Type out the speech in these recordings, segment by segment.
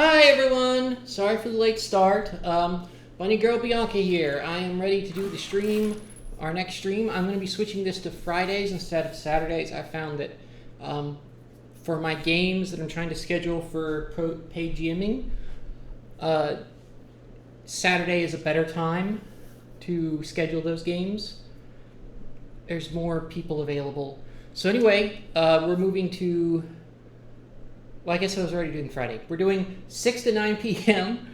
Hi everyone! Sorry for the late start. Bunny Girl Bianca here. I am ready to do the stream, our next stream. I'm going to be switching this to Fridays instead of Saturdays. I found that for my games that I'm trying to schedule for paid GMing, Saturday is a better time to schedule those games. There's more people available. So anyway, we're moving to... Well, I guess I was already doing Friday. We're doing 6 to 9 p.m.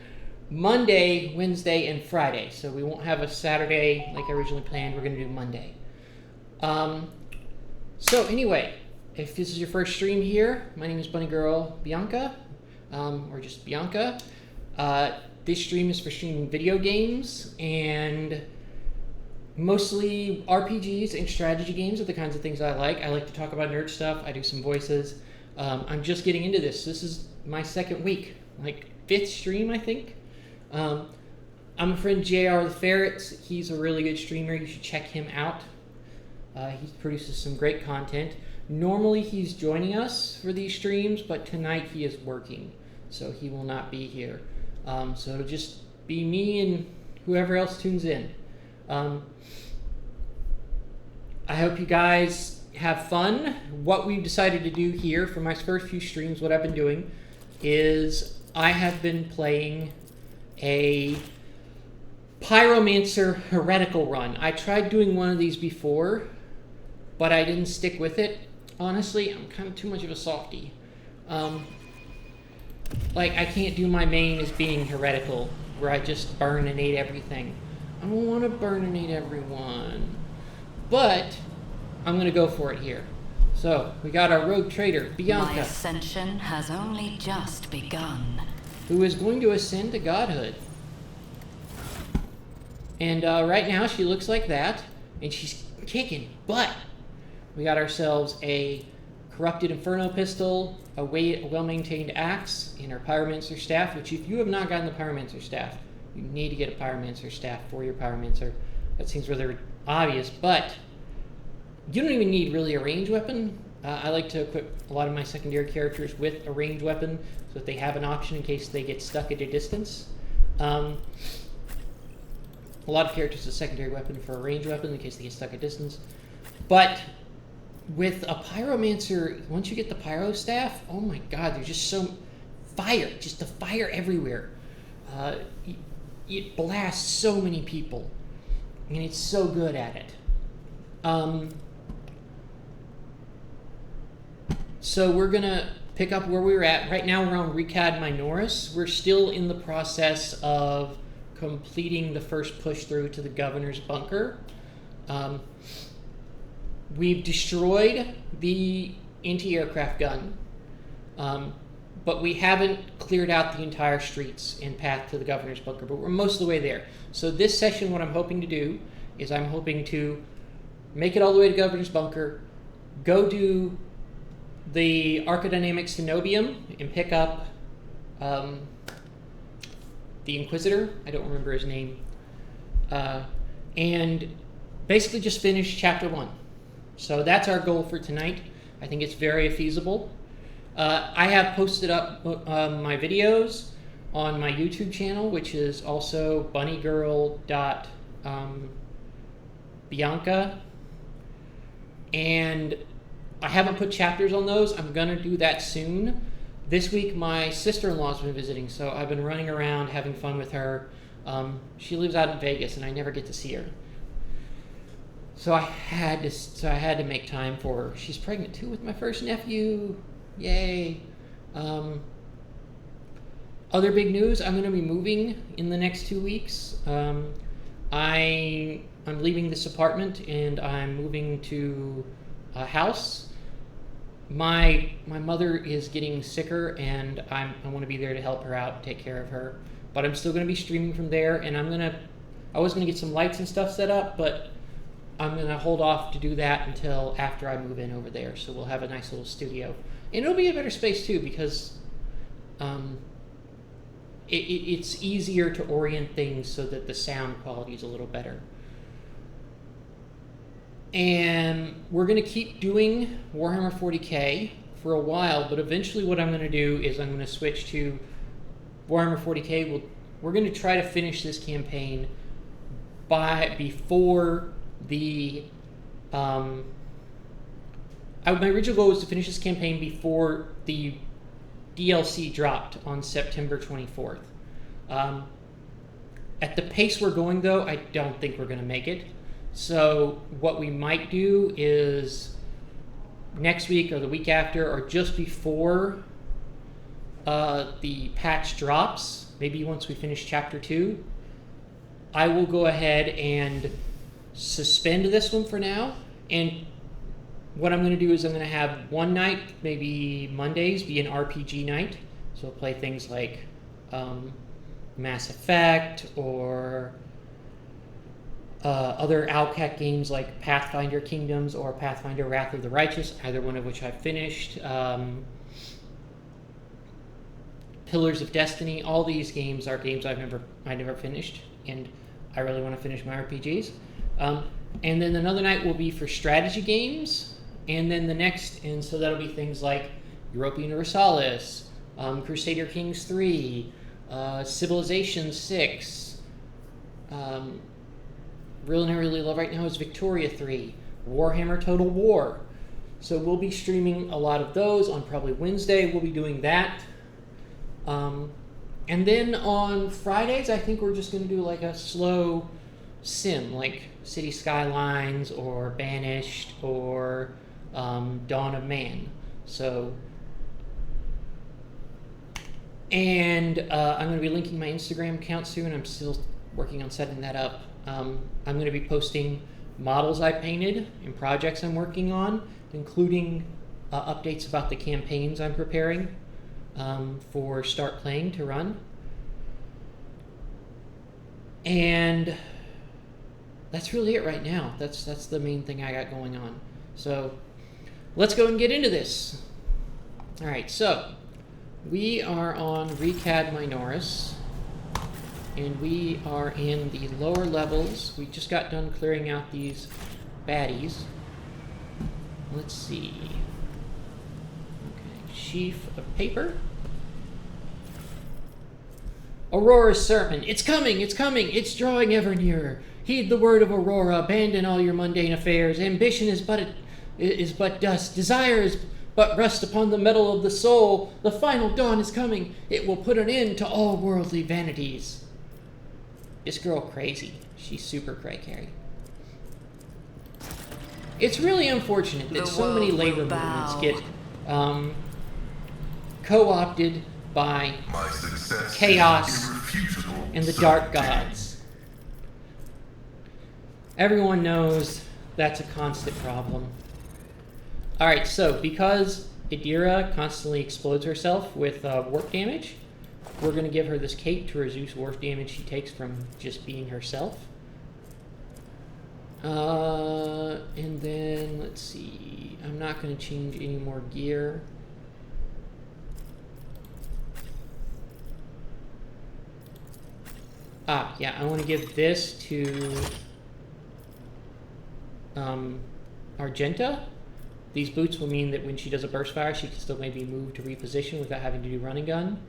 Monday, Wednesday, and Friday. So we won't have a Saturday like I originally planned. We're going to do Monday. So anyway, if this is your first stream here, my name is Bunny Girl Bianca, or just Bianca. This stream is for streaming video games, and mostly RPGs and strategy games are the kinds of things I like. I like to talk about nerd stuff. I do some voices. I'm just getting into this. This is my second week, like 5th stream, I think. I'm a friend JR the Ferrets. He's a really good streamer. You should check him out. He produces some great content. Normally he's joining us for these streams, but tonight he is working, so he will not be here. So it'll just be me and whoever else tunes in. I hope you guys have fun. What we've decided to do here for my first few streams, what I've been doing is I have been playing a Pyromancer heretical run. I tried doing one of these before, but I didn't stick with it. Honestly, I'm kind of too much of a softie. Like, I can't do my main as being heretical, where I just burn and ate everything. I don't want to burn and eat everyone. But I'm going to go for it here. So, we got our rogue trader, Bianca. My ascension has only just begun. Who is going to ascend to godhood. And right now she looks like that, and she's kicking butt. We got ourselves a corrupted inferno pistol, a well-maintained axe, and our pyromancer staff, which if you have not gotten the pyromancer staff, you need to get a pyromancer staff for your pyromancer. That seems rather obvious, but you don't even need really a ranged weapon. I like to equip a lot of my secondary characters with a ranged weapon so that they have an option in case they get stuck at a distance. A lot of characters a secondary weapon for a ranged weapon in case they get stuck at distance. But with a pyromancer, once you get the pyro staff, oh my god, there's just so fire, just the fire everywhere. It blasts so many people, and it's so good at it. So we're going to pick up where we were at. Right now we're on Rykad Minoris. We're still in the process of completing the first push through to the governor's bunker. We've destroyed the anti-aircraft gun, but we haven't cleared out the entire streets and path to the governor's bunker, but we're most of the way there. So this session, what I'm hoping to do is I'm hoping to make it all the way to governor's bunker, go do the Rykad Cenobium and pick up the Inquisitor. I don't remember his name. And basically just finish chapter 1. So that's our goal for tonight. I think it's very feasible. I have posted up my videos on my YouTube channel, which is also bunnygirl.bianca. And I haven't put chapters on those. I'm going to do that soon. This week, my sister-in-law's been visiting, so I've been running around having fun with her. She lives out in Vegas, and I never get to see her. So I had to make time for her. She's pregnant, too, with my first nephew. Yay. Other big news, I'm going to be moving in the next 2 weeks. I'm leaving this apartment, and I'm moving to a house. My mother is getting sicker, and I want to be there to help her out, take care of her. But I'm still going to be streaming from there, and I was going to get some lights and stuff set up, but I'm going to hold off to do that until after I move in over there. So we'll have a nice little studio. And it'll be a better space, too, because it's easier to orient things so that the sound quality is a little better. And we're going to keep doing Warhammer 40k for a while, but eventually what I'm going to do is I'm going to switch to Warhammer 40k, we're going to try to finish this campaign before the... my original goal was to finish this campaign before the DLC dropped on September 24th. At the pace we're going, though, I don't think we're going to make it. So what we might do is next week or the week after or just before the patch drops, maybe once we finish Chapter 2, I will go ahead and suspend this one for now. And what I'm going to do is I'm going to have one night, maybe Mondays, be an RPG night. So I'll play things like Mass Effect or other Alcat games like Pathfinder Kingdoms or Pathfinder Wrath of the Righteous, either one of which I've finished. Pillars of Destiny, all these games are games I never finished, and I really want to finish my RPGs. And then another night will be for strategy games, and then the next, and so that'll be things like Europa Universalis, Crusader Kings 3, Civilization 6, really I really love right now is Victoria 3, Warhammer Total War. So we'll be streaming a lot of those on probably Wednesday. We'll be doing that. And then on Fridays, I think we're just going to do like a slow sim, like City Skylines or Banished or Dawn of Man. So, and I'm going to be linking my Instagram account soon. I'm still working on setting that up. I'm going to be posting models I painted and projects I'm working on, including updates about the campaigns I'm preparing for Start Playing to run. And that's really it right now. That's the main thing I got going on. So let's go and get into this. All right, so we are on Rykad Minoris, and we are in the lower levels. We just got done clearing out these baddies. Let's see. Okay, sheaf of paper. Aurora's sermon. It's coming, it's coming, it's drawing ever nearer. Heed the word of Aurora, abandon all your mundane affairs. Ambition is but dust, desire is but rust upon the metal of the soul. The final dawn is coming. It will put an end to all worldly vanities. This girl crazy. She's super cray-cray. It's really unfortunate that so many labor movements get co-opted by chaos and the dark gods. Everyone knows that's a constant problem. Alright, so because Idira constantly explodes herself with warp damage, we're going to give her this cape to reduce warp damage she takes from just being herself. And then, let's see, I'm not going to change any more gear. Yeah, I want to give this to Argenta. These boots will mean that when she does a burst fire, she can still maybe move to reposition without having to do run and gun.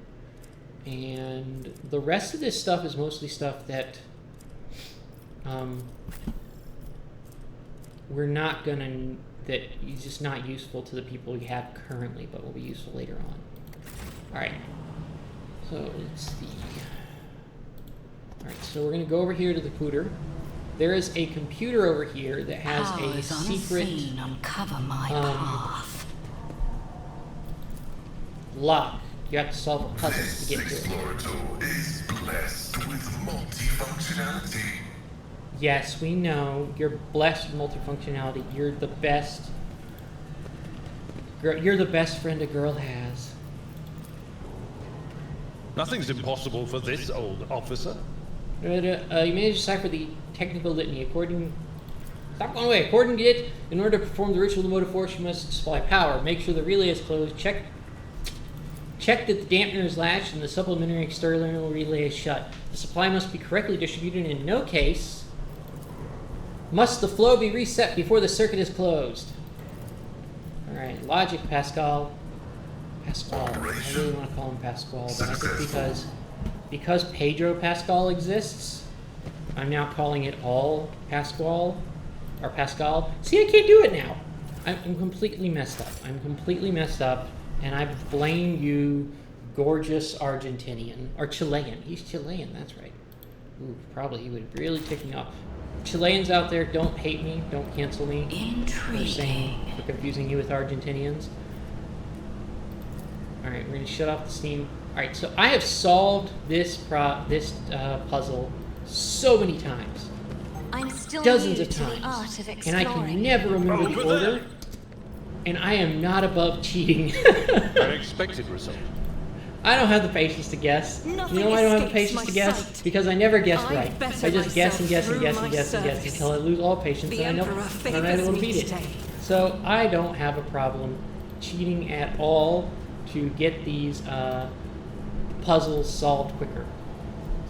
And the rest of this stuff is mostly stuff that we're not gonna, that is just not useful to the people we have currently, but will be useful later on. Alright, so let's see. Alright, so we're gonna go over here to the computer. There is a computer over here that has a secret uncover my path. lock. You have to solve a puzzle to get to it. Explorator is blessed with multifunctionality. Yes, we know. You're blessed with multifunctionality. You're the best. You're the best friend a girl has. Nothing's impossible for this old officer. You managed to decipher the technical litany. Stop going away. According to it, in order to perform the ritual of the motive force, you must supply power. Make sure the relay is closed. Check that the dampener is latched and the supplementary external relay is shut. The supply must be correctly distributed. In no case must the flow be reset before the circuit is closed. Alright, logic, Pascal. I really want to call him Pascal, but I think because because Pedro Pascal exists, I'm now calling it all Pascal, or Pascal. See, I can't do it now. I'm completely messed up. I'm completely messed up, and I blame you, gorgeous Argentinian, or Chilean. He's Chilean, that's right. Ooh, probably he would really tick me off. Chileans out there, don't hate me, don't cancel me for confusing you with Argentinians. Alright, we're going to shut off the steam. Alright, so I have solved this puzzle so many times. I'm still Dozens new of to the times. art of And I exploring. can never remember the Over there. order. And I am not above cheating. Unexpected result. I don't have the patience to guess. Nothing You know why I don't have the escapes patience to my guess? sight. Because I never guess I right. better I just guess and guess and myself guess and through guess and my guess service. until I lose all patience The and Emperor I'm not able to favors beat me it. today. So I don't have a problem cheating at all to get these puzzles solved quicker.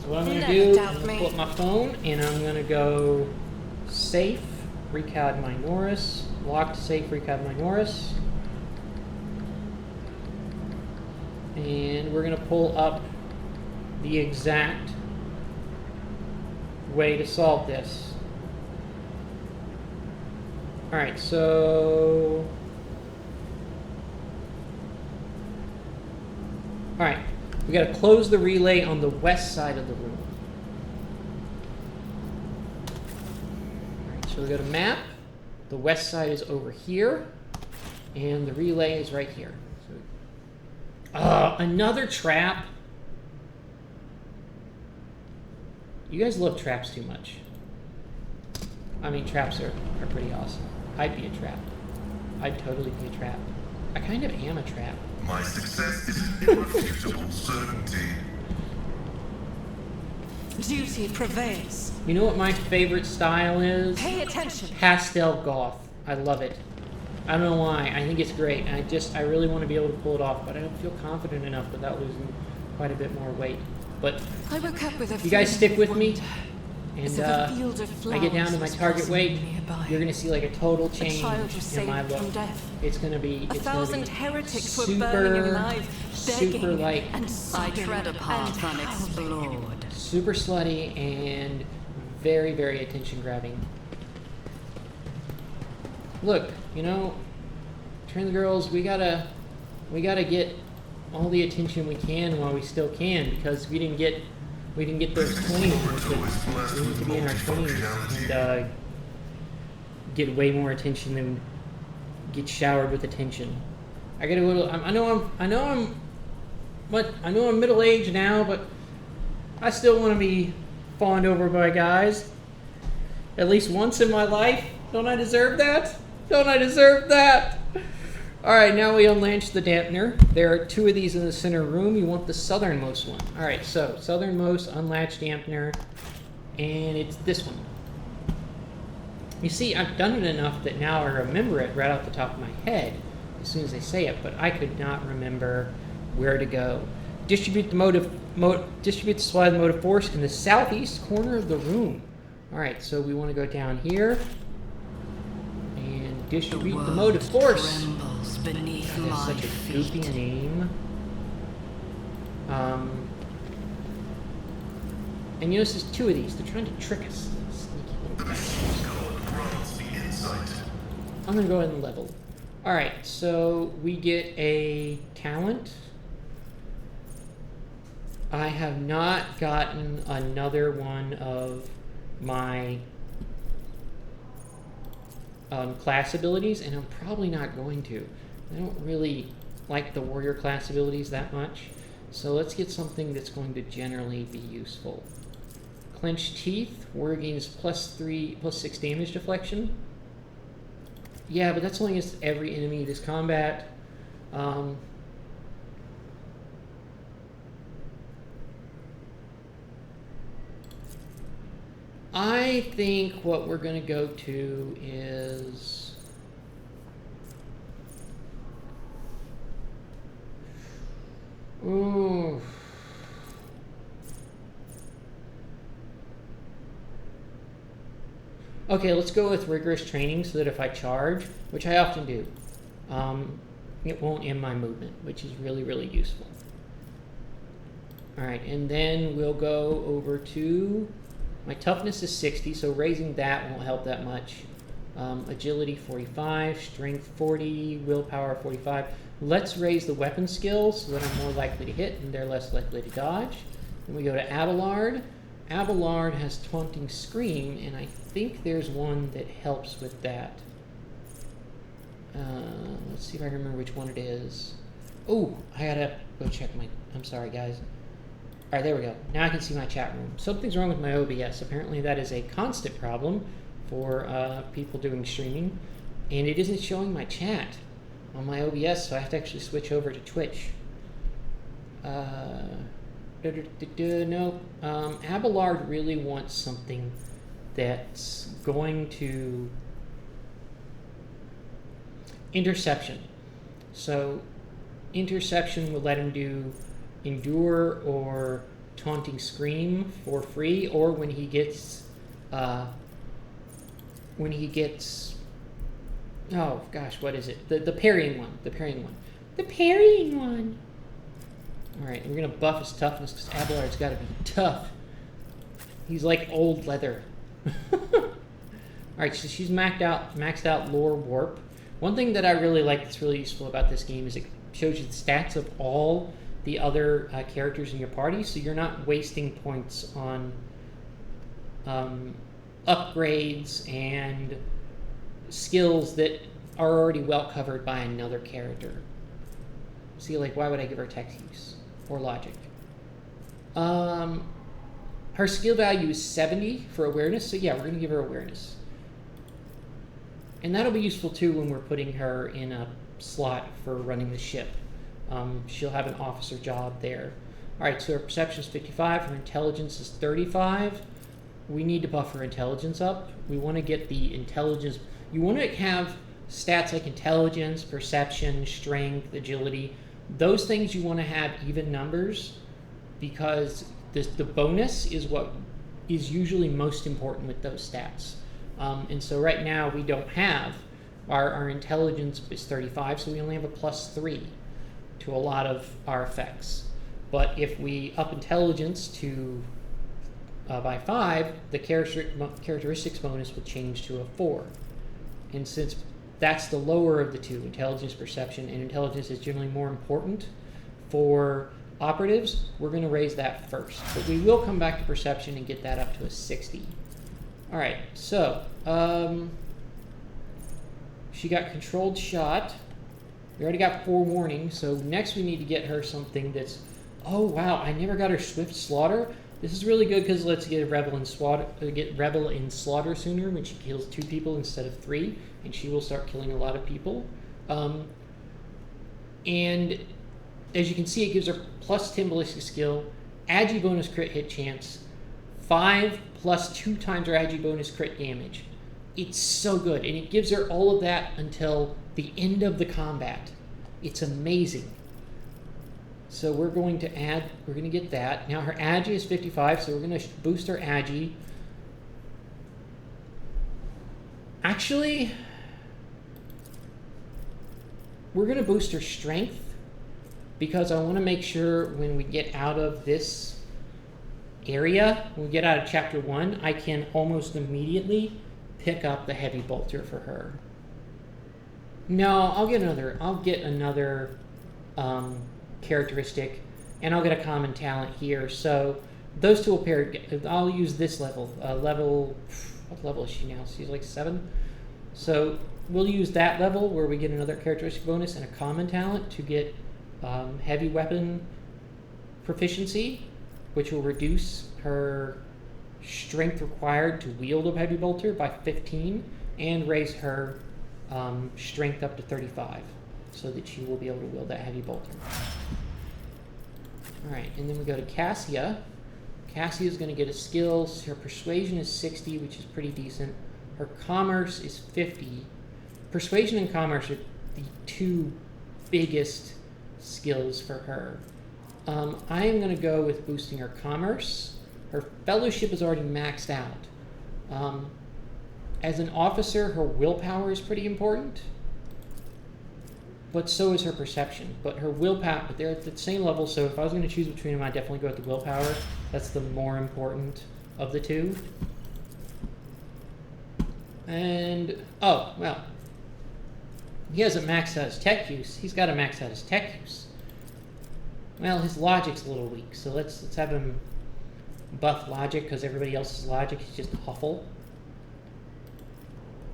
So what I'm going to Never do, doubt I'm going to me. pull up my phone and I'm going to go safe, Rykad Minoris, locked safe, Rykad Minoris. And we're going to pull up the exact way to solve this. Alright, so... Alright, we got to close the relay on the west side of the room. Alright, so we go to map. The west side is over here. And the relay is right here. So, another trap. You guys love traps too much. I mean, traps are pretty awesome. I'd be a trap. I'd totally be a trap. I kind of am a trap. My success is an irrefutable certainty. Duty prevails. You know what my favorite style is? Pay attention. Pastel goth. I love it. I don't know why. I think it's great. I really want to be able to pull it off, but I don't feel confident enough without losing quite a bit more weight. But I woke up with a you guys stick with me, as and if a field of I get down to my flowers was target weight, blossoming nearby. you're gonna see like a total A change child was in saved my from look. death. It's gonna be A thousand heretics were burning super, alive, begging super like and I sobbing tread a and path howling. unexplored. super slutty and very, very attention grabbing. Look, you know, Train the Girls, we gotta get all the attention we can while we still can, because we didn't get those 20s. We need to be in our 20s and get way more attention than get showered with attention. I gotta go. I know I'm middle aged now, but I still want to be fawned over by guys at least once in my life. Don't I deserve that? Don't I deserve that? Alright, now we unlatch the dampener. There are two of these in the center room. You want the southernmost one. Alright, so southernmost unlatched dampener, and it's this one. You see, I've done it enough that now I remember it right off the top of my head as soon as I say it, but I could not remember where to go. Distribute the supply of the motive force in the southeast corner of the room. Alright, so we want to go down here and distribute the motive force. Trembles beneath That's my such a feet. goofy name. And you notice there's two of these. They're trying to trick us. Sneaky little bastards. God grants the insight. I'm gonna go ahead and level. Alright, so we get a talent. I have not gotten another one of my class abilities, and I'm probably not going to. I don't really like the warrior class abilities that much, so let's get something that's going to generally be useful. Clenched Teeth, warrior gains +6 damage deflection. Yeah, but that's only against every enemy this combat. I think what we're going to go to is... Ooh. Okay, let's go with rigorous training so that if I charge, which I often do, it won't end my movement, which is really, really useful. Alright, and then we'll go over to... My toughness is 60, so raising that won't help that much. Agility 45, strength 40, willpower 45. Let's raise the weapon skills so that I'm more likely to hit and they're less likely to dodge. Then we go to Abelard. Abelard has Taunting Scream, and I think there's one that helps with that. Let's see if I can remember which one it is. Oh, I gotta go check my... I'm sorry, guys. Alright, there we go. Now I can see my chat room. Something's wrong with my OBS. Apparently that is a constant problem for people doing streaming. And it isn't showing my chat on my OBS, so I have to actually switch over to Twitch. No. Abelard really wants something that's going to... Interception. So, Interception will let him do Endure or Taunting Scream for free, or when he gets... oh gosh, what is it? The parrying one. The parrying one. The parrying one! Alright, we're gonna buff his toughness because Abelard's gotta be tough. He's like old leather. Alright, so she's maxed out Lore Warp. One thing that I really like that's really useful about this game is it shows you the stats of all the other characters in your party, so you're not wasting points on upgrades and skills that are already well covered by another character. See, like, why would I give her text use or logic? Her skill value is 70 for awareness, so yeah, we're going to give her awareness. And that'll be useful too when we're putting her in a slot for running the ship. She'll have an officer job there. Alright, so her perception is 55, her intelligence is 35. We need to buff her intelligence up. We want to get the intelligence... You want to have stats like intelligence, perception, strength, agility. Those things you want to have even numbers, because the bonus is what is usually most important with those stats. And so right now we don't have... Our intelligence is 35, so we only have a +3 to a lot of our effects. But if we up intelligence to by 5, the characteristics bonus will change to a 4. And since that's the lower of the two, intelligence, perception, and intelligence is generally more important for operatives, we're going to raise that first. But we will come back to perception and get that up to a 60. Alright, so she got controlled shot. We already got forewarning, so next we need to get her something that's... Oh wow, I never got her Swift Slaughter. This is really good because let's get Rebel in Slaughter sooner when she kills 2 people instead of 3, and she will start killing a lot of people. And as you can see, it gives her +10 ballistic skill, Agi bonus crit hit chance, 5 + 2 times her Agi bonus crit damage. It's so good, and it gives her all of that until the end of the combat. It's amazing. So we're going to get that. Now her Agi is 55, so we're going to boost her Agi. Actually, we're going to boost her strength, because I want to make sure when we get out of this area, when we get out of chapter 1, I can almost immediately pick up the heavy bolter for her. No, I'll get another characteristic, and I'll get a common talent here. So those two will pair. I'll use this level. What level is she now? She's like 7. So we'll use that level where we get another characteristic bonus and a common talent to get heavy weapon proficiency, which will reduce her strength required to wield a heavy bolter by 15, and raise her strength up to 35, so that she will be able to wield that heavy bolter. Alright, and then we go to Cassia. Cassia is going to get a skill. Her persuasion is 60, which is pretty decent. Her commerce is 50. Persuasion and commerce are the 2 biggest skills for her. I am going to go with boosting her commerce. Her fellowship is already maxed out. As an officer, her willpower is pretty important. but so is her perception. But her willpower, but they're at the same level, so if I was going to choose between them, I'd definitely go with the willpower. That's the more important of the two. And, oh, well. He hasn't maxed out his tech use. He's got to max out his tech use. Well, his logic's a little weak, so let's have him buff logic, because everybody else's logic is just awful.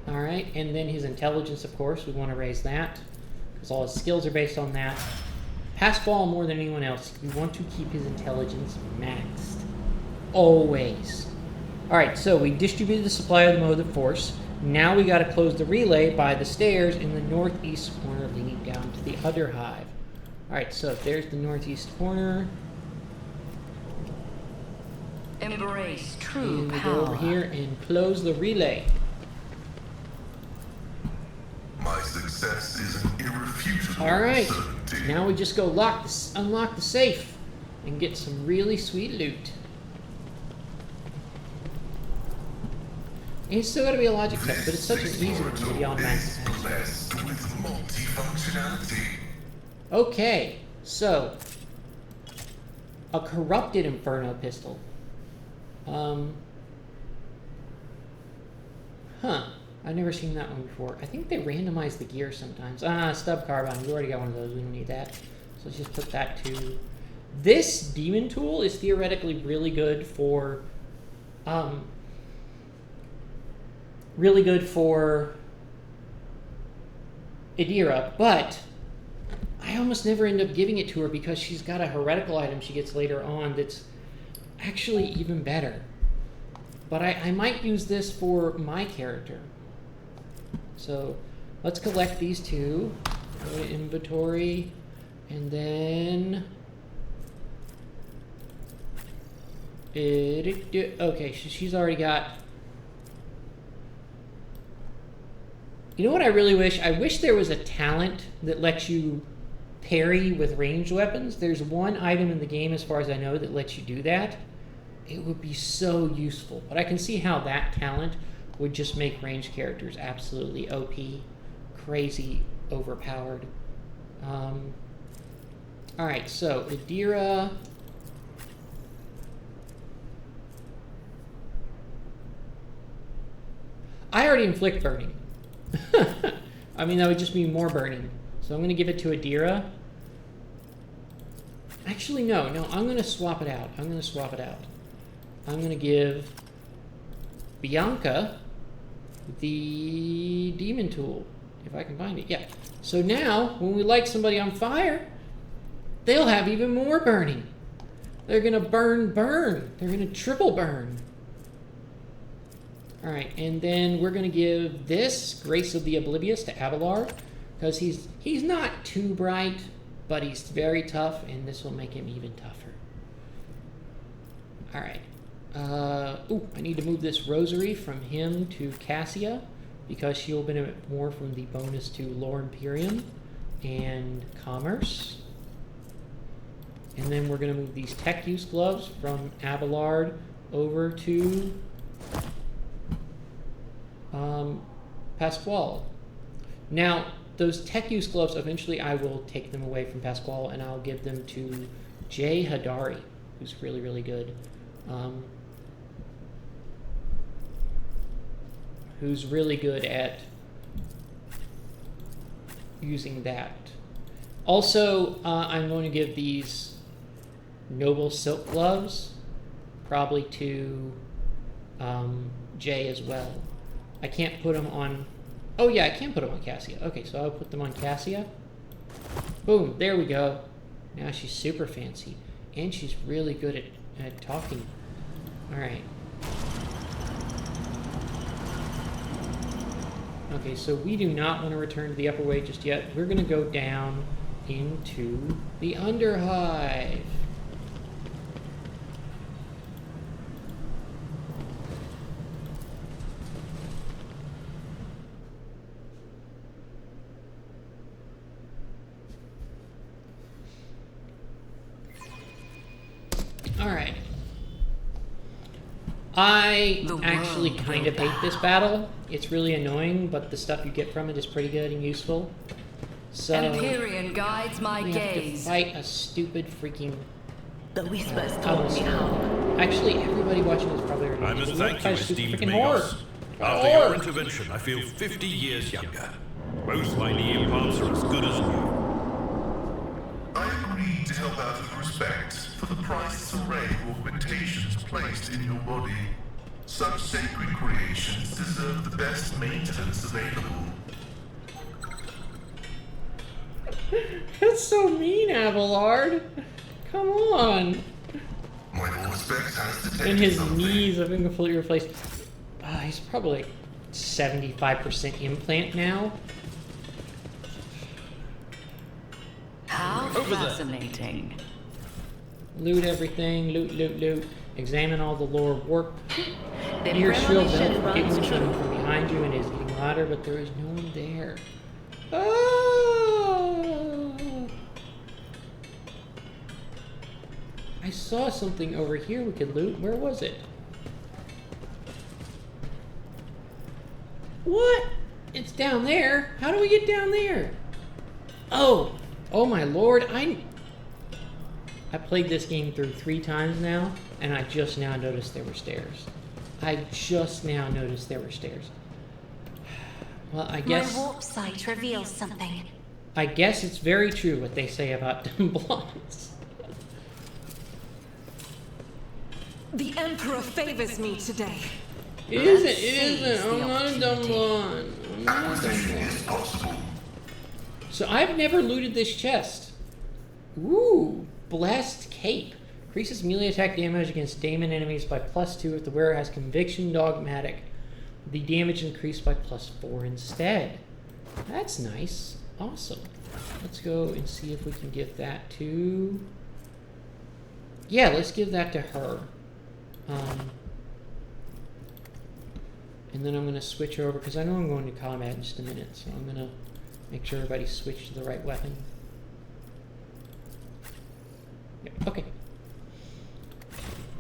Alright, and then his intelligence, of course, we want to raise that, because all his skills are based on that. Pass ball more than anyone else. We want to keep his intelligence maxed. Always. Alright, so we distributed the supply of the mode of force. Now we got to close the relay by the stairs in the northeast corner leading down to the other hive. Alright, so there's the northeast corner. Embrace true And we power. go over here and close the relay. My success is an irrefutable Alright, certainty. now we just go unlock the safe and get some really sweet loot. And it's still got to be a logic test, but it's such an easy one to be on max is capacity. blessed with multifunctionality. Okay, so a corrupted Inferno pistol. I've never seen that one before. I think they randomize the gear sometimes. Stub carbine. We already got one of those. We don't need that. So let's just put that to. This demon tool is theoretically really good for, Adira, but I almost never end up giving it to her because she's got a heretical item she gets later on that's actually even better. But I might use this for my character. So let's collect these two. Go to inventory. And then... Okay, so she's already got... You know what I really wish? I wish there was a talent that lets you parry with ranged weapons. There's one item in the game, as far as I know, that lets you do that. It would be so useful. But I can see how that talent would just make ranged characters absolutely OP, crazy, overpowered. Alright, so Adira... I already inflict burning. I mean, that would just mean more burning. So I'm going to give it to Adira. Actually, no, I'm going to swap it out. I'm going to give Bianca the demon tool, if I can find it. Yeah. So now, when we light somebody on fire, they'll have even more burning. They're going to burn. They're going to triple burn. Alright, and then we're going to give this, Grace of the Oblivious, to Abelard, because he's not too bright, but he's very tough, and this will make him even tougher. Alright. I need to move this rosary from him to Cassia, because she'll benefit more from the bonus to Lore Imperium and Commerce. And then we're going to move these tech use gloves from Abelard over to... Pasquale. Now, those tech use gloves, eventually I will take them away from Pasquale and I'll give them to Jay Hadari, who's really, really good. Who's really good at using that. Also, I'm going to give these noble silk gloves probably to Jay as well. I can't put them on... Oh yeah, I can put them on Cassia. Okay, so I'll put them on Cassia. Boom, there we go. Now she's super fancy. And she's really good at talking. Alright. Okay, so we do not want to return to the upper way just yet. We're going to go down into the underhive. Alright. I actually kind of hate this battle. It's really annoying, but the stuff you get from it is pretty good and useful. So Empyrean guides my we have to gaze. fight a stupid freaking. The whispers told me how. Actually, everybody watching this probably already I knows, must but thank what you, a stupid esteemed freaking Migos. whore. After your intervention, I feel 50 years younger. Both my knee implants are as good as new. I agreed to help out with respect for the priceless array of augmentations placed in your body. Such sacred creations deserve the best maintenance available. That's so mean, Abelard. Come on. My respect has detected And his something. knees have been completely replaced. He's probably like 75% implant now. How fascinating. Loot everything. Loot, loot, loot. Examine all the lower warp. The Your shield premonition belt runs coming true. from behind you and is getting louder, but there is no one there. Oh! I saw something over here we could loot. Where was it? What? It's down there. How do we get down there? Oh! Oh my lord, I played this game through 3 times now, and I just now noticed there were stairs. I just now noticed there were stairs. Well, I guess... My warp sight reveals something. I guess it's very true what they say about dumb blondes. The Emperor favors me today. It isn't. I'm not a dumb blonde. I'm not a dumb Acquisition blonde. is possible. So I've never looted this chest. Ooh, Blessed Cape. Increases melee attack damage against daemon enemies by +2 if the wearer has Conviction Dogmatic. The damage increased by +4 instead. That's nice. Awesome. Let's go and see if we can give that to... Yeah, let's give that to her. And then I'm going to switch over, because I know I'm going to combat in just a minute, so I'm going to make sure everybody's switched to the right weapon. Yep, okay.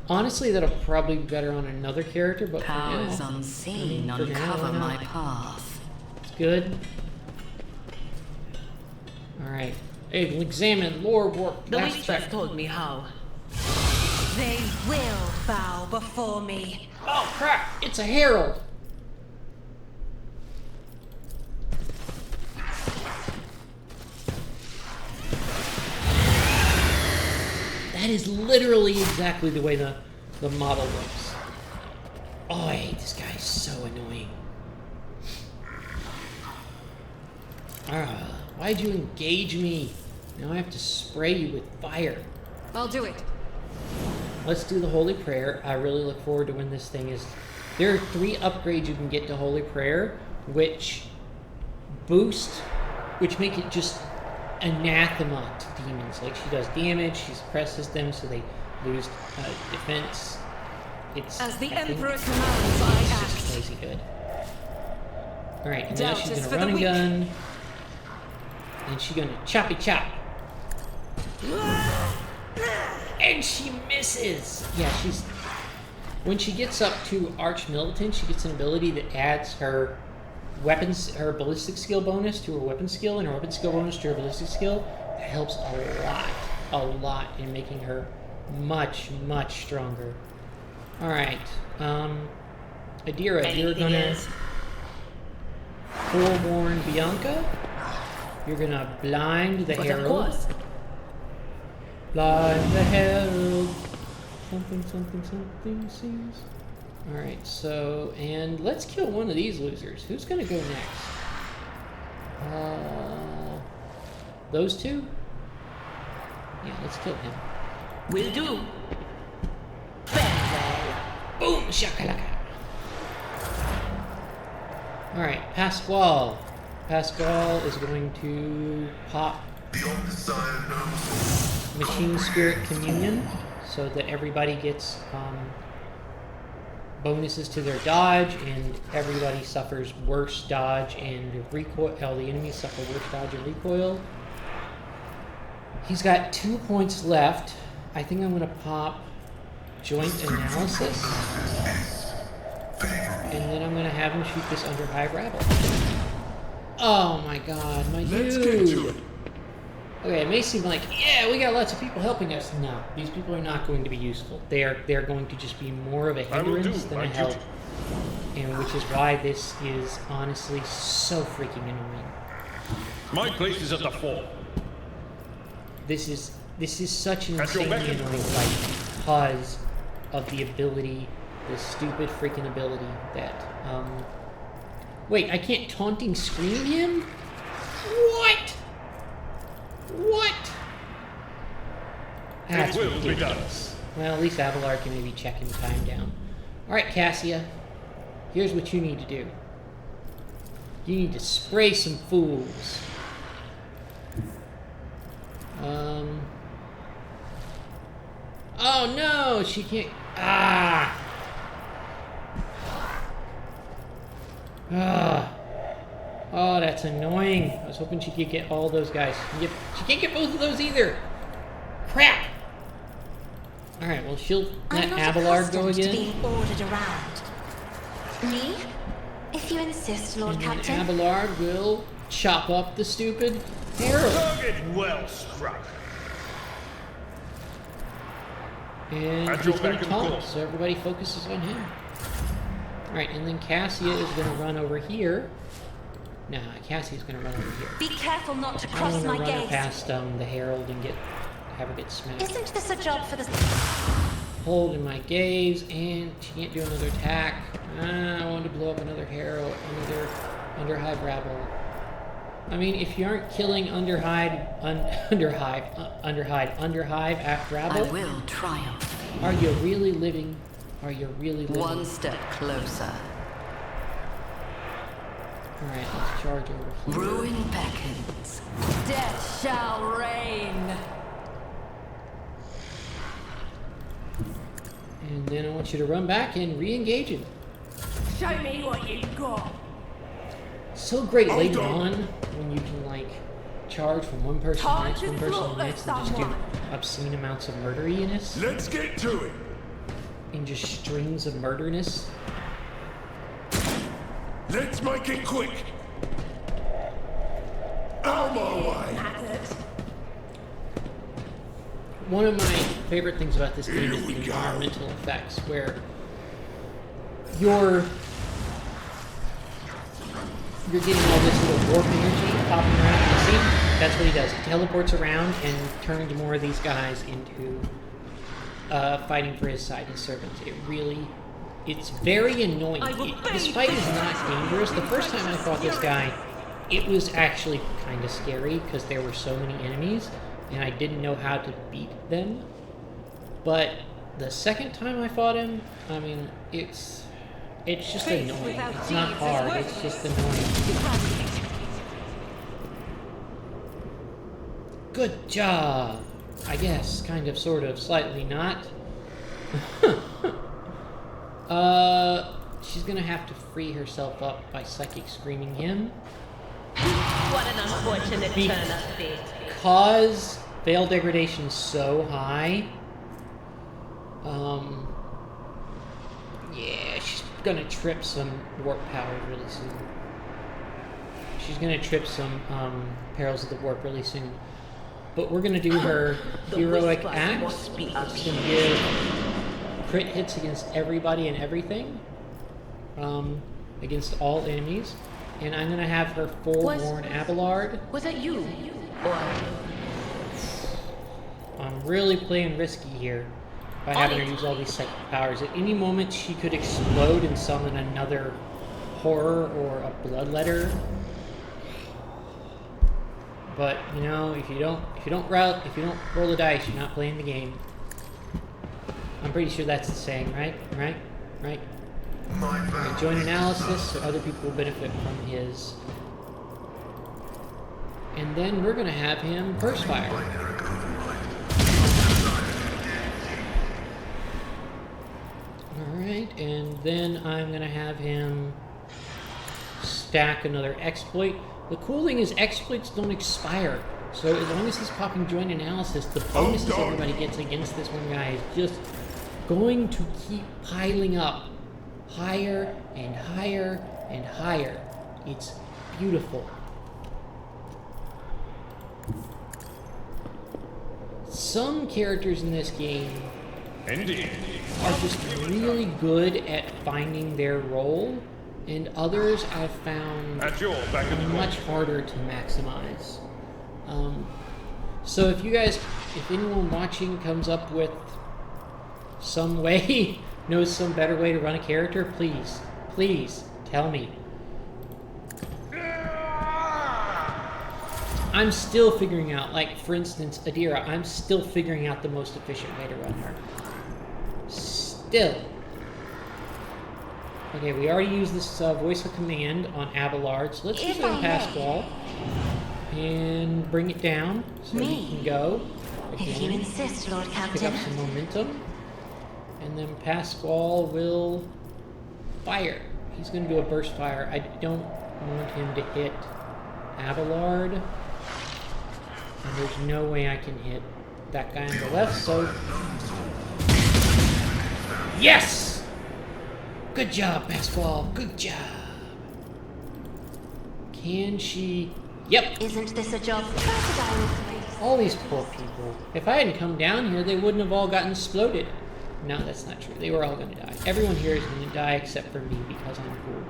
Honestly, that'll probably be better on another character, but Powers for now, unseen for now, uncover why my not? path. It's good. Alright. Hey, we'll examine lore warp. The Last whispers check. told me how. They will bow before me. Oh crap! It's a herald! That is literally exactly the way the model looks. Oh, I hate this guy. He's so annoying. Why'd you engage me? Now I have to spray you with fire. I'll do it. Let's do the Holy Prayer. I really look forward to when this thing is... There are 3 upgrades you can get to Holy Prayer, which make it just anathema to demons. Like, she does damage, she suppresses them, so they lose defense. It's... As the I think Emperor commands, I it's just act. crazy good. Alright, and now Doubt she's is gonna for run the and weak. gun. And she's gonna choppy chop. And she misses! Yeah, she's... When she gets up to Arch Militant, she gets an ability that adds her weapons, her ballistic skill bonus to her weapon skill, and her weapon skill bonus to her ballistic skill. That helps a lot in making her much, much stronger. Alright, Adira, you're gonna forewarn Bianca. You're gonna blind the But of herald. course, Blind the herald. Something seems. Alright, so, and let's kill one of these losers. Who's gonna go next? Those 2? Yeah, let's kill him. will do. Boom! Shakalaka! Alright, Pasquale. Pasquale is going to pop Beyond the sire knows Machine Spirit Communion so that everybody gets bonuses to their dodge, and everybody suffers worse dodge and recoil. The enemies suffer worse dodge and recoil. He's got 2 points left. I think I'm going to pop Joint Analysis, and then I'm going to have him shoot this under high rabble. Oh my god, my Let's dude. get to it. Okay, it may seem like, yeah, we got lots of people helping us. No, these people are not going to be useful. They're going to just be more of a I will hindrance do than my a help. duty. And which is why this is honestly so freaking annoying. My place is at the fore. This is such an At your insanely beck and annoying fight because of the ability, the stupid freaking ability that, wait, I can't taunting scream him? What? What? That's It will be done. ridiculous. Well, at least Abelard can maybe check his time down. Alright, Cassia. Here's what you need to do. You need to spray some fools. Oh no, she can't. Ah! Oh, that's annoying. I was hoping she could get all those guys. She can't get both of those either. Crap! Alright, well, she'll let I'm not Abelard go accustomed to again. being ordered around. Me? If you insist, Lord And then Captain. Abelard will chop up the stupid Herald. Target well struck. And At he's your going beck to and call. taunt, so everybody focuses on him. Alright, and then Cassia is going to run over here. Nah, Cassia's going to run over here. Be careful not to I cross want to my run her gaze. past the Herald and have her get smacked. Isn't this a job for the... Hold in my gaze, and she can't do another attack. I want to blow up another Herald, another Underhive rabble. I mean, if you aren't killing Underhive after I rabble, will triumph. are you really living? Are you really living? One step closer. Alright, let's charge over here. Ruin beckons. Death shall reign. And then I want you to run back and re-engage him. Show me what you've got. So great Hold later on. on when you can like charge from one person to the next, one person to the next, and just do obscene amounts of murderiness Let's get to it. and just strings of murderness. Let's make it quick. Out of my way. One of my favorite things about this game is Here the we go. environmental effects, where you're getting all this little warp energy popping around. See, that's what he does. He teleports around and turns more of these guys into fighting for his side, his servants. It's very annoying. This fight is not dangerous. The first time I fought this guy, it was actually kind of scary because there were so many enemies and I didn't know how to beat them. But the second time I fought him, I mean, it's just annoying. It's not hard, it's just annoying. Good job! I guess, kind of, sort of, slightly not. She's gonna have to free herself up by psychic screaming him. What an unfortunate Be- turn of fate. Because veil degradation is so high, yeah, she's gonna trip some warp powers really soon. She's gonna trip some perils of the warp really soon. But we're gonna do her The heroic whispers act. must be It's gonna appeased. give crit hits against everybody and everything, against all enemies. And I'm gonna have her forewarn Abelard. Was it you? Or I'm really playing risky here by having her use all these psychic powers. At any moment, she could explode and summon another horror or a bloodletter. But you know, if you don't roll the dice, you're not playing the game. I'm pretty sure that's the saying, right? Right? My vow Join is analysis so other people will benefit from his. And then we're gonna have him burst fire. binary override. Alright, and then I'm gonna have him stack another exploit. The cool thing is exploits don't expire. So as long as he's popping joint analysis, the bonuses done. everybody gets against this one guy is just going to keep piling up higher and higher and higher. It's beautiful. some characters in this game Indeed. are just really good at finding their role, and others I've found At your back of the much harder to maximize. So if anyone watching comes up with some way, knows some better way to run a character, please tell me. I'm still figuring out, like for instance, Adira, I'm still figuring out the most efficient way to run her. Still. Okay, we already used this voice of command on Abelard, so let's use it on Pasquale. And bring it down so he can go. If you insist, Lord Pick Captain. up some momentum. And then Pasquale will fire. He's going to do a burst fire. I don't want him to hit Abelard. And there's no way I can hit that guy on the left, so... Yes! Good job, Pasquale. Good job. Can she... Yep. Isn't this a job? All these poor people. If I hadn't come down here, they wouldn't have all gotten exploded. No, that's not true. They were all going to die. Everyone here is going to die except for me because I'm cool.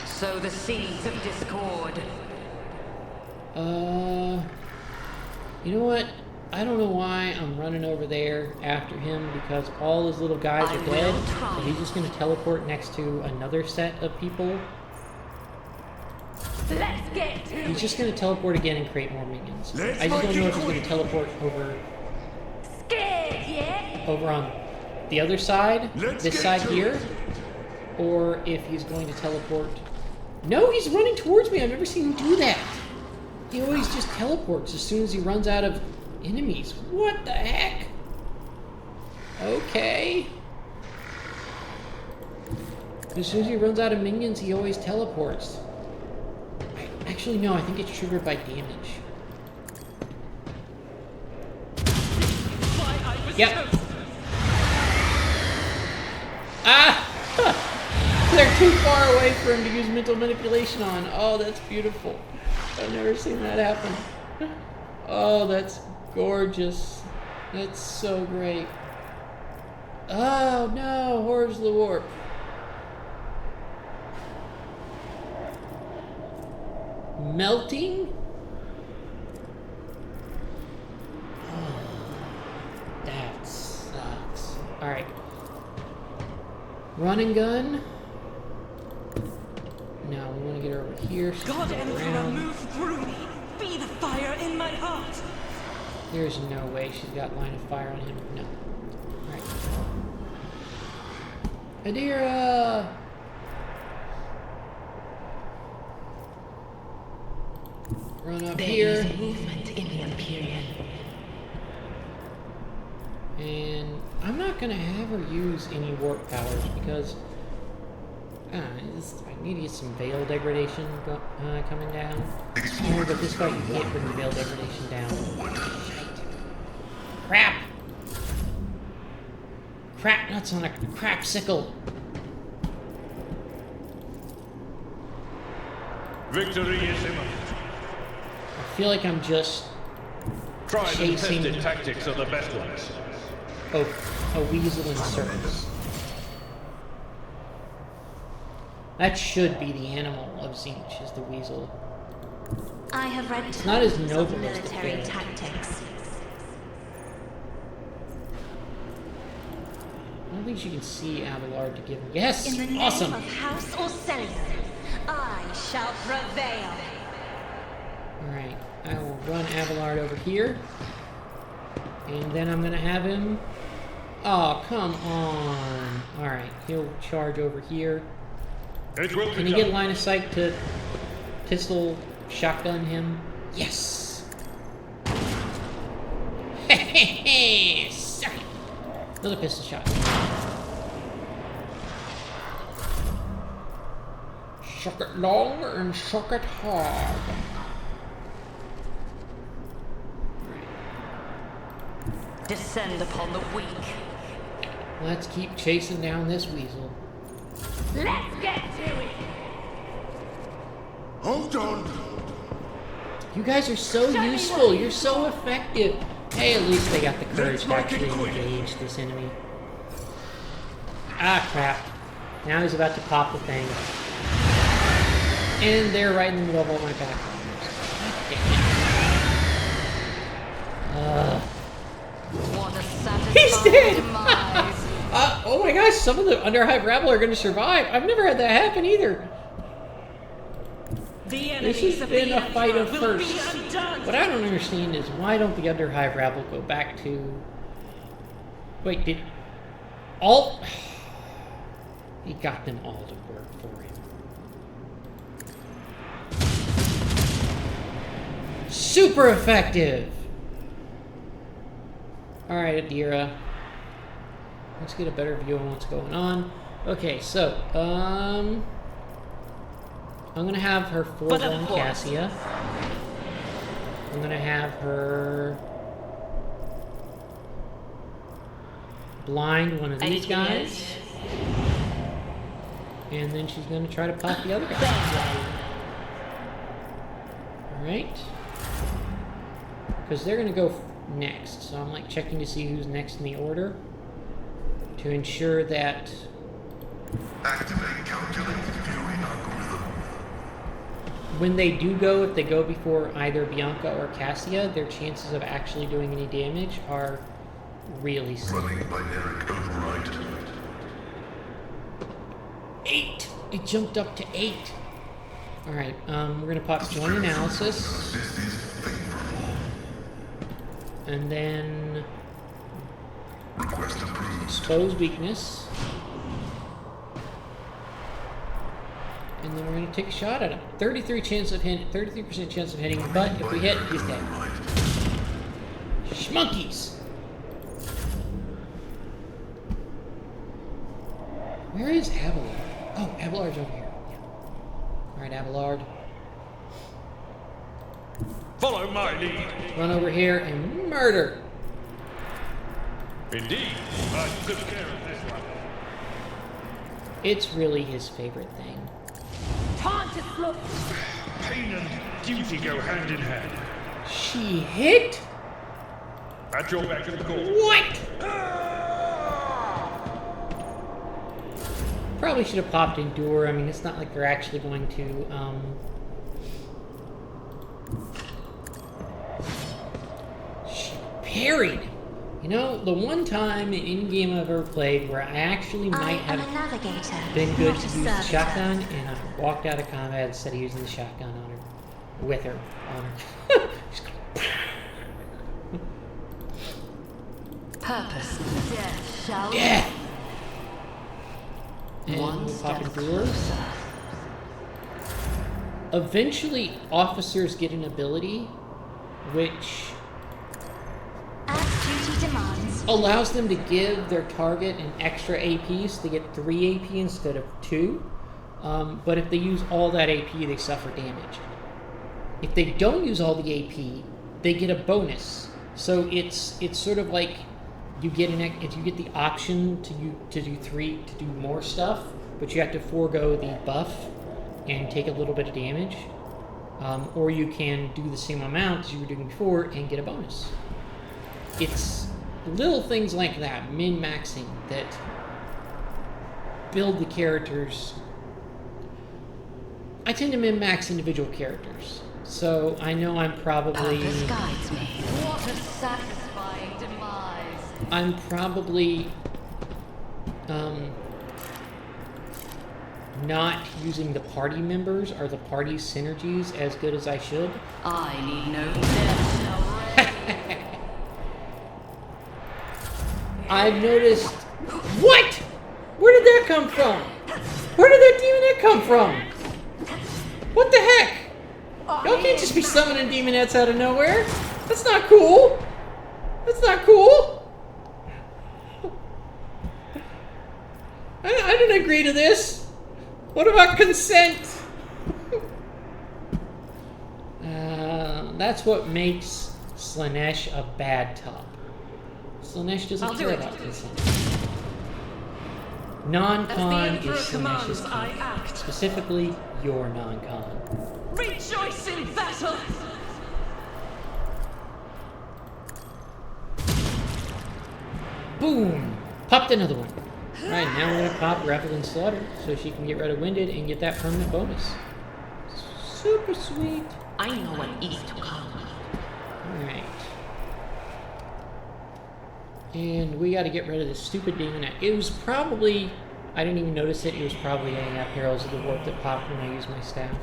Sow the seeds of discord. You know what? I don't know why I'm running over there after him because all his little guys are dead. So he's just going to teleport next to another set of people. Let's get to He's just going to teleport again and create more minions. I just don't know if he's going to teleport over scared, yeah? over on the other side, this side here, or if he's going to teleport. No, he's running towards me. I've never seen him do that. He always just teleports as soon as he runs out of enemies. What the heck? Okay. As soon as he runs out of minions, he always teleports. Actually, no, I think it's triggered by damage. Yep. Ah! They're too far away for him to use mental manipulation on. Oh, that's beautiful. I've never seen that happen. Oh, that's gorgeous. That's so great. Oh, no. Horrors of the Warp. Melting? Oh, that sucks. Alright. Run and gun. No, we want to get her over here. So God Emperor, around. move through me. Be the fire in my heart. There's no way she's got line of fire on him. No. Alright. Adira! Run up here. There is movement in the Empyrean. And I'm not going to have her use any warp powers because I need to get some veil degradation coming down. Oh, but this guy can't bring the veil degradation down. Shite. Crap! Crap nuts on a crap sickle. Victory is imminent. I feel like I'm just Tried and chasing tested tactics are the best ones. a weasel in circles. That should be the animal of Zinch, is the weasel. I have read not as tons noble of as the military ferret. tactics. I don't think she can see Abelard to give him. Yes! In the name Awesome! of House Orcelion, I shall prevail. Alright, I will run Abelard over here. And then I'm gonna have him... Oh, come on! Alright, he'll charge over here. It will Can be you get done. line of sight to pistol shotgun him? Yes! Hehehe! Suck it! Another pistol shot. Suck it long and suck it hard. Descend upon the weak. Let's keep chasing down this weasel. Let's get to it! Hold on. You guys are so useful. You're so effective. Hey, at least they got the courage to actually engage this enemy. Ah, crap. Now he's about to pop the thing. And they're right in the middle of all my back. What a satisfying He's dead! demise. Oh my gosh, some of the Underhive rabble are going to survive. I've never had that happen either. This has been a fight of firsts. What I don't understand is why don't the Underhive rabble go back to... Wait, did... All... He got them all to work for him. Super effective! Alright, Adira. Let's get a better view on what's going on. Okay, so, I'm gonna have her foreground Cassia. I'm gonna have her blind one of these guys. And then she's gonna try to pop the other guy. Alright. Because they're gonna go next. So I'm like checking to see who's next in the order. To ensure that... Activate calculated viewing algorithm. When they do go, if they go before either Bianca or Cassia, their chances of actually doing any damage are really slim. Running binary override. 8! It jumped up to 8. Alright, we're gonna pop joint analysis. This is favorable. And then Request approved. expose weakness. And then we're gonna take a shot at him. 33% chance of hitting, but if we hit, he's dead. Schmunkies! Where is Abelard? Oh, Abelard's over here. Yeah. Alright, Abelard. Follow my lead. Run over here and murder! Indeed, I took care of this one. It's really his favorite thing. Time to slow. Pain and duty go hand in hand. She hit? At your beck and call. What? Probably should have popped Endure. I mean, it's not like they're actually going to, She parried! You know, the one time in any game I've ever played where I actually might have been good to use the shotgun, and I walked out of combat instead of using the shotgun on her. With her. On her. Purpose. Death shall be. Yeah! And One we'll pop step Endure. closer. Eventually, officers get an ability which As duty demands. allows them to give their target an extra AP, so they get 3 AP instead of 2. But if they use all that AP, they suffer damage. If they don't use all the AP, they get a bonus. So it's sort of like you get if you get the option to do more stuff, but you have to forego the buff and take a little bit of damage, or you can do the same amount as you were doing before and get a bonus. It's little things like that, min-maxing, that build the characters. I tend to min-max individual characters, so I know I'm probably... Purpose guides me. What a satisfying demise. I'm probably not using the party members or the party synergies as good as I should. I need no death shall reign. I've noticed... What? Where did that come from? Where did that demonette come from? What the heck? Y'all can't just be summoning demonettes out of nowhere. That's not cool. That's not cool. I didn't agree to this. What about consent? That's what makes Slaanesh a bad top. Slaanesh doesn't care about consent. Non-con is Slaanesh's con. Specifically, your non-con. Rejoice in battle! Boom! Popped another one. Alright, now we're gonna pop Revel and Slaughter so she can get rid of Winded and get that permanent bonus. Super sweet. I know what is to come. Alright. And we gotta get rid of this stupid demon. It was probably, I didn't even notice it, it was probably a Perils of the Warp that popped when I used my staff.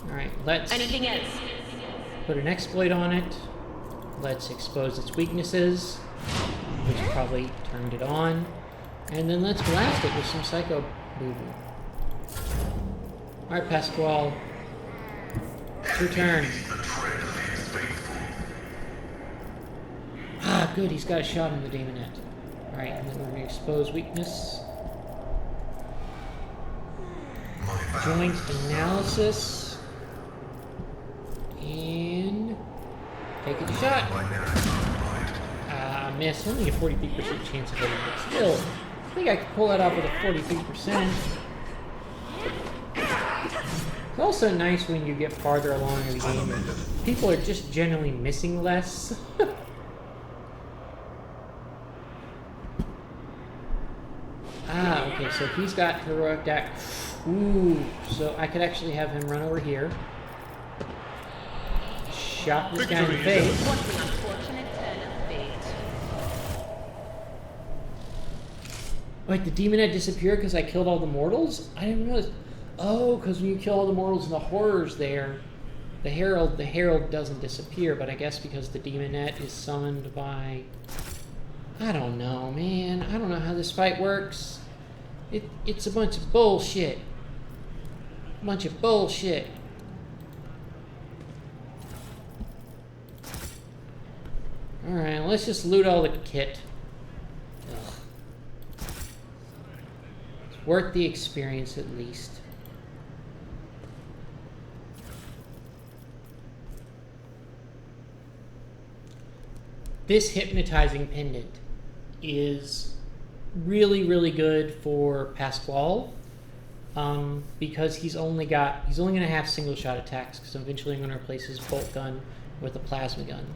Alright, let's Anything else? put an exploit on it. Let's expose its weaknesses, which probably turned it on. And then let's blast it with some Psycho Boo-Boo. Alright, Pasquale. It's your turn. Ah, good, he's got a shot on the Daemonette. Alright, and then we're going to expose weakness. Joint analysis. And take a shot. Miss. Only a 43% chance of hitting, but still, I think I could pull that off with a 43%. It's also nice when you get farther along in the game. People are just generally missing less. Okay, so he's got heroic deck. Ooh, so I could actually have him run over here. Shot this guy in the face. What an unfortunate turn of fate. Wait, the demon had disappeared because I killed all the mortals? I didn't realize. Oh, because when you kill all the mortals and the horrors there, the herald doesn't disappear, but I guess because the demonette is summoned by... I don't know, man. I don't know how this fight works. It's a bunch of bullshit. A bunch of bullshit. Alright, let's just loot all the kit. Ugh. It's worth the experience at least. This hypnotizing pendant is really, really good for Pasquale, because he's only going to have single shot attacks, because eventually I'm going to replace his bolt gun with a plasma gun.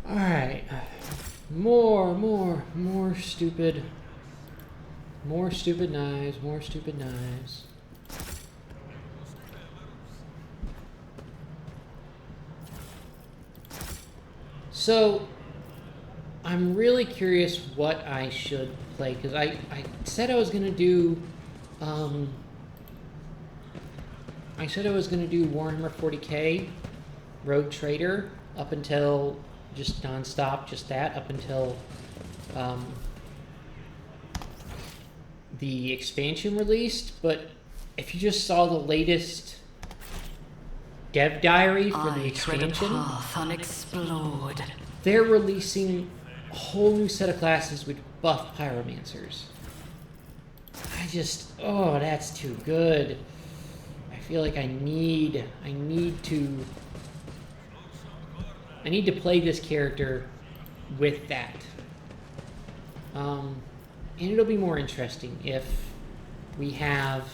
Alright. More stupid knives, more stupid knives. So, I'm really curious what I should play, because I said I was going to do, Warhammer 40k, Rogue Trader, up until, just non-stop, just that, up until, the expansion released, but if you just saw the latest dev diary for the expansion, they're releasing a whole new set of classes with buff pyromancers. Oh, that's too good. I feel like I need to play this character with that. And it'll be more interesting if we have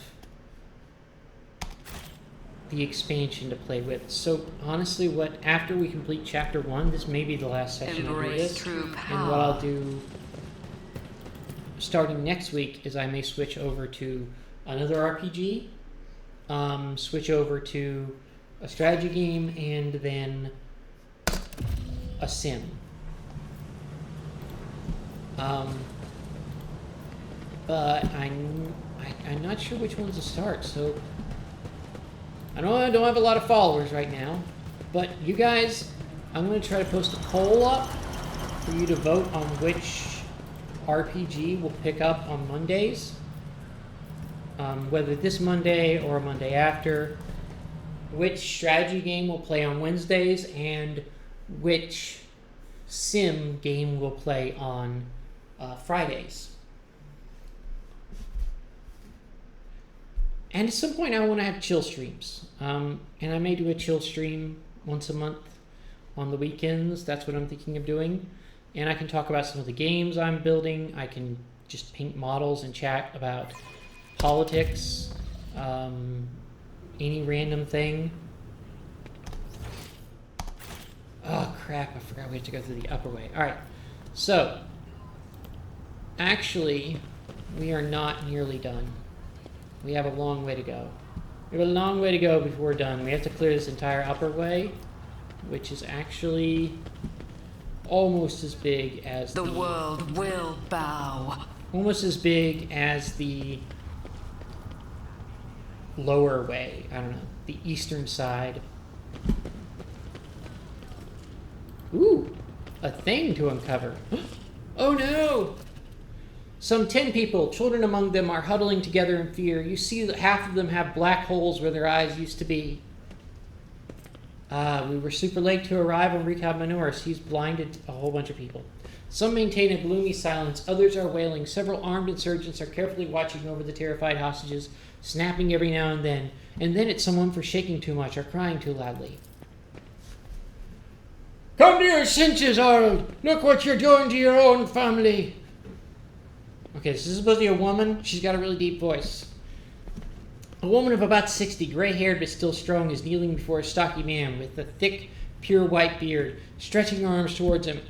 the expansion to play with. So honestly, after we complete chapter 1, this may be the last session I do this. And what I'll do starting next week is I may switch over to another RPG, switch over to a strategy game, and then a sim. But I'm not sure which ones to start, so I know I don't have a lot of followers right now, but you guys, I'm going to try to post a poll up for you to vote on which RPG we'll pick up on Mondays, whether this Monday or a Monday after, which strategy game we'll play on Wednesdays, and which sim game we'll play on Fridays. And at some point I want to have chill streams. And I may do a chill stream once a month on the weekends. That's what I'm thinking of doing. And I can talk about some of the games I'm building. I can just paint models and chat about politics, any random thing. Oh crap, I forgot we have to go through the upper way. Alright, so actually we are not nearly done. We have a long way to go. We have a long way to go before we're done. We have to clear this entire upper way, which is actually almost as big as The world will bow. almost as big as the lower way. I don't know, the eastern side. Ooh, a thing to uncover. Oh no! Some 10 people, children among them, are huddling together in fear. You see that half of them have black holes where their eyes used to be. We were super late to arrive on Rykad Minoris. He's blinded a whole bunch of people. Some maintain a gloomy silence. Others are wailing. Several armed insurgents are carefully watching over the terrified hostages, snapping every now and then. And then at someone for shaking too much or crying too loudly. Come to your senses, Arnold. Look what you're doing to your own family. Okay, this is supposed to be a woman. She's got a really deep voice. A woman of about 60, gray-haired but still strong, is kneeling before a stocky man with a thick, pure white beard, stretching her arms towards him.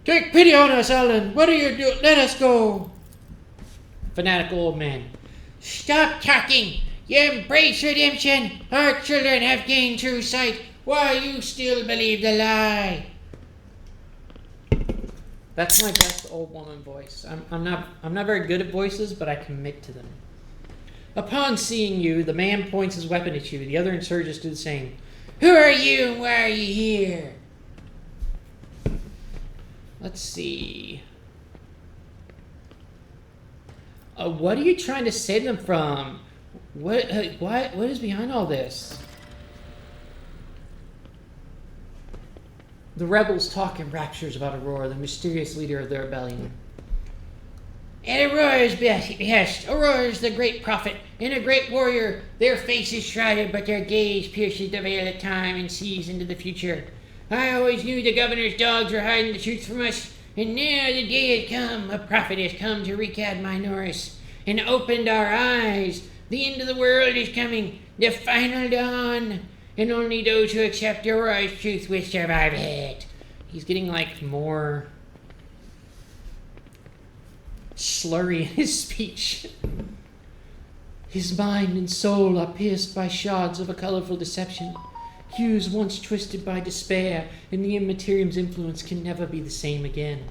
Take pity on us, Alan. What are you doing? Let us go. Fanatical old man. Stop talking. You embrace redemption. Our children have gained true sight. Why you still believe the lie? That's my best old woman voice. I'm not very good at voices, but I commit to them. Upon seeing you, the man points his weapon at you. The other insurgents do the same. Who are you and why are you here? Let's see. What are you trying to save them from? What is behind all this? The rebels talk in raptures about Aurora, the mysterious leader of the rebellion. At Aurora's behest, Aurora is the great prophet and a great warrior. Their faces shrouded, but their gaze pierces the veil of time and sees into the future. I always knew the governor's dogs were hiding the truth from us, and now the day has come. A prophet has come to Rykad Minoris and opened our eyes. The end of the world is coming, the final dawn, and only those who accept Aurora's truth will survive it. He's getting like more slurry in his speech. His mind and soul are pierced by shards of a colorful deception. Hues once twisted by despair, and the Immaterium's influence can never be the same again.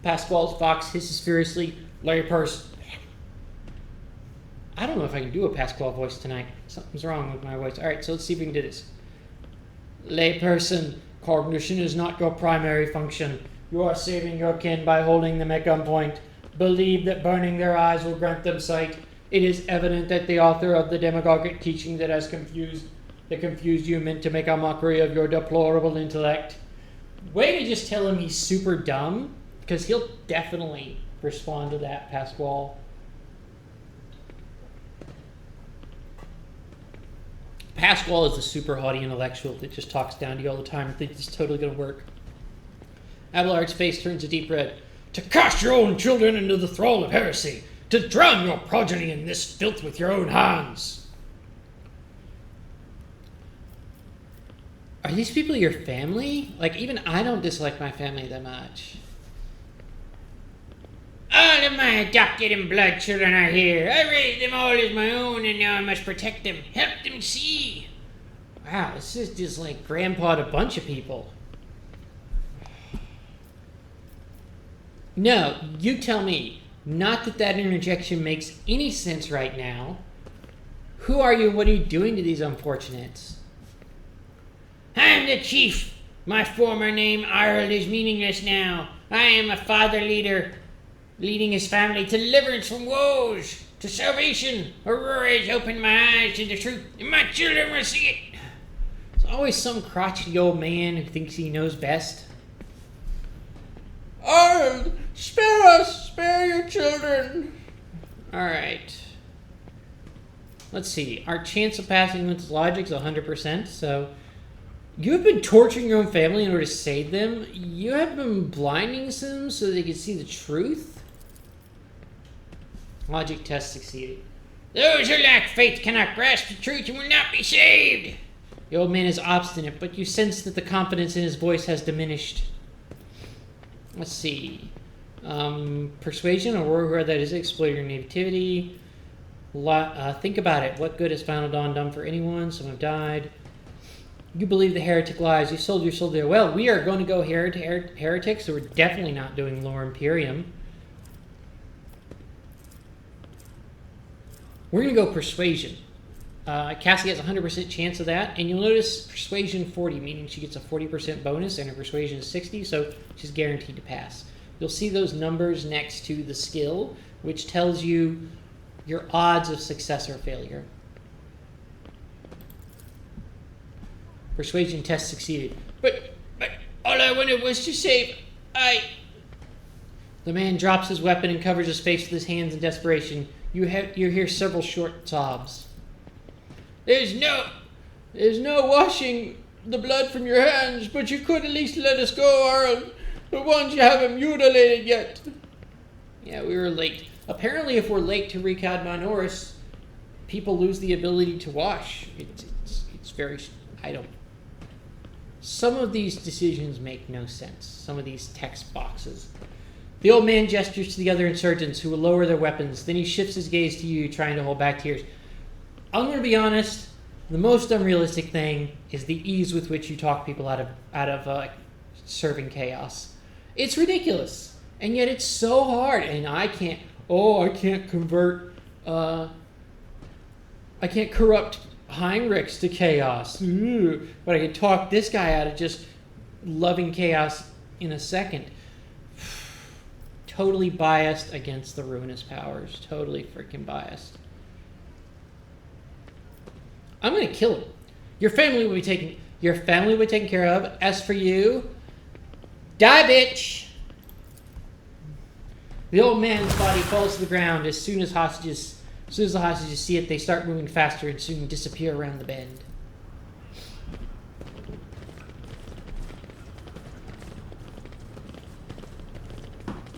Pasquale's fox hisses furiously. Layperson. I don't know if I can do a Pasquale voice tonight. Something's wrong with my voice. Alright, so let's see if we can do this. Layperson, cognition is not your primary function. You are saving your kin by holding them at gunpoint. Believe that burning their eyes will grant them sight. It is evident that the author of the demagogic teaching that confused you meant to make a mockery of your deplorable intellect. Way to just tell him he's super dumb, because he'll definitely respond to that, Pasquale. Pasquale is the super haughty intellectual that just talks down to you all the time and thinks it's totally going to work. Abelard's face turns a deep red. To cast your own children into the thrall of heresy! To drown your progeny in this filth with your own hands! Are these people your family? Like, even I don't dislike my family that much. All of my adopted and blood children are here. I raised them all as my own, and now I must protect them. Help them see. Wow, this is just like grandpa to a bunch of people. No, you tell me. Not that that interjection makes any sense right now. Who are you? What are you doing to these unfortunates? I'm the chief. My former name, Arnold, is meaningless now. I am a father leader, leading his family to deliverance from woes, to salvation. Aurora has opened my eyes to the truth, and my children will see it. There's always some crotchety old man who thinks he knows best. Arnold, spare us! Spare your children! Alright. Let's see. Our chance of passing with logic is 100%, so... You have been torturing your own family in order to save them? You have been blinding them so they can see the truth? Logic test succeeded. Those who lack faith cannot grasp the truth and will not be saved. The old man is obstinate, but you sense that the confidence in his voice has diminished. Let's see. Persuasion, a word that is exploit your nativity. Think about it. What good has Final Dawn done for anyone? Some have died. You believe the heretic lies. You sold your soul there. Well, we are going to go heretics, so we're definitely not doing Lore Imperium. We're going to go Persuasion. Cassie has a 100% chance of that, and you'll notice Persuasion 40, meaning she gets a 40% bonus, and her Persuasion is 60, so she's guaranteed to pass. You'll see those numbers next to the skill, which tells you your odds of success or failure. Persuasion test succeeded. But all I wanted was to save... The man drops his weapon and covers his face with his hands in desperation. You hear several short sobs. There's no washing the blood from your hands, but you could at least let us go, Arl. The ones you haven't mutilated yet. Yeah, we were late. Apparently, if we're late to Rykad Minoris, people lose the ability to wash. It's very... Some of these decisions make no sense. Some of these text boxes. The old man gestures to the other insurgents who will lower their weapons. Then he shifts his gaze to you, trying to hold back tears. I'm going to be honest. The most unrealistic thing is the ease with which you talk people out of serving chaos. It's ridiculous, and yet it's so hard. And I can't convert. I can't corrupt Heinrichs to chaos. But I can talk this guy out of just loving chaos in a second. Totally biased against the ruinous powers. Totally freaking biased. I'm gonna kill him. Your family will be taken care of. As for you, die, bitch. The old man's body falls to the ground as soon as the hostages see it. They start moving faster and soon disappear around the bend.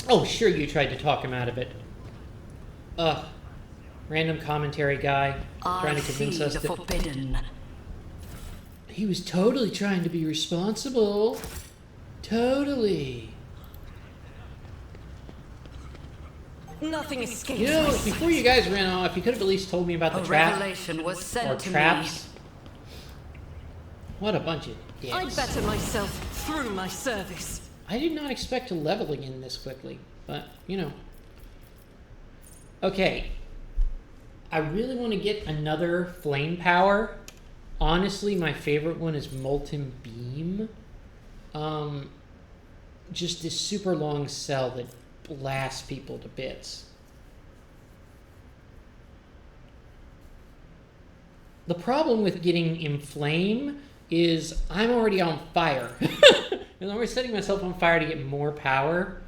Oh, sure, you tried to talk him out of it. Ugh. Random commentary guy trying to convince us that... forbidden. He was totally trying to be responsible. Totally. Nothing escapes You know, my before you guys ran off, you could have at least told me about the trap. Revelation was sent Or to traps. What a bunch of dicks. I'd better myself through my service. I did not expect to level again this quickly, but, you know. Okay. I really want to get another flame power. Honestly, my favorite one is Molten Beam. Just this super long cell that blasts people to bits. The problem with getting Inflame is I'm already on fire. And I'm already setting myself on fire to get more power.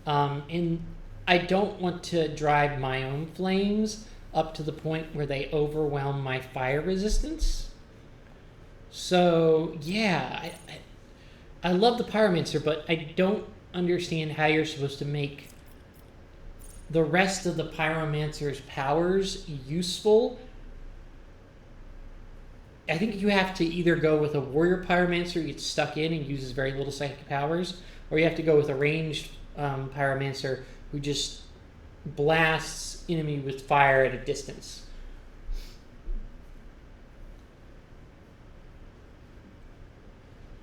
And I don't want to drive my own flames up to the point where they overwhelm my fire resistance. So, yeah, I love the Pyromancer, but I don't understand how you're supposed to make the rest of the Pyromancer's powers useful. I think you have to either go with a Warrior Pyromancer who gets stuck in and uses very little psychic powers, or you have to go with a ranged Pyromancer who just blasts enemy with fire at a distance.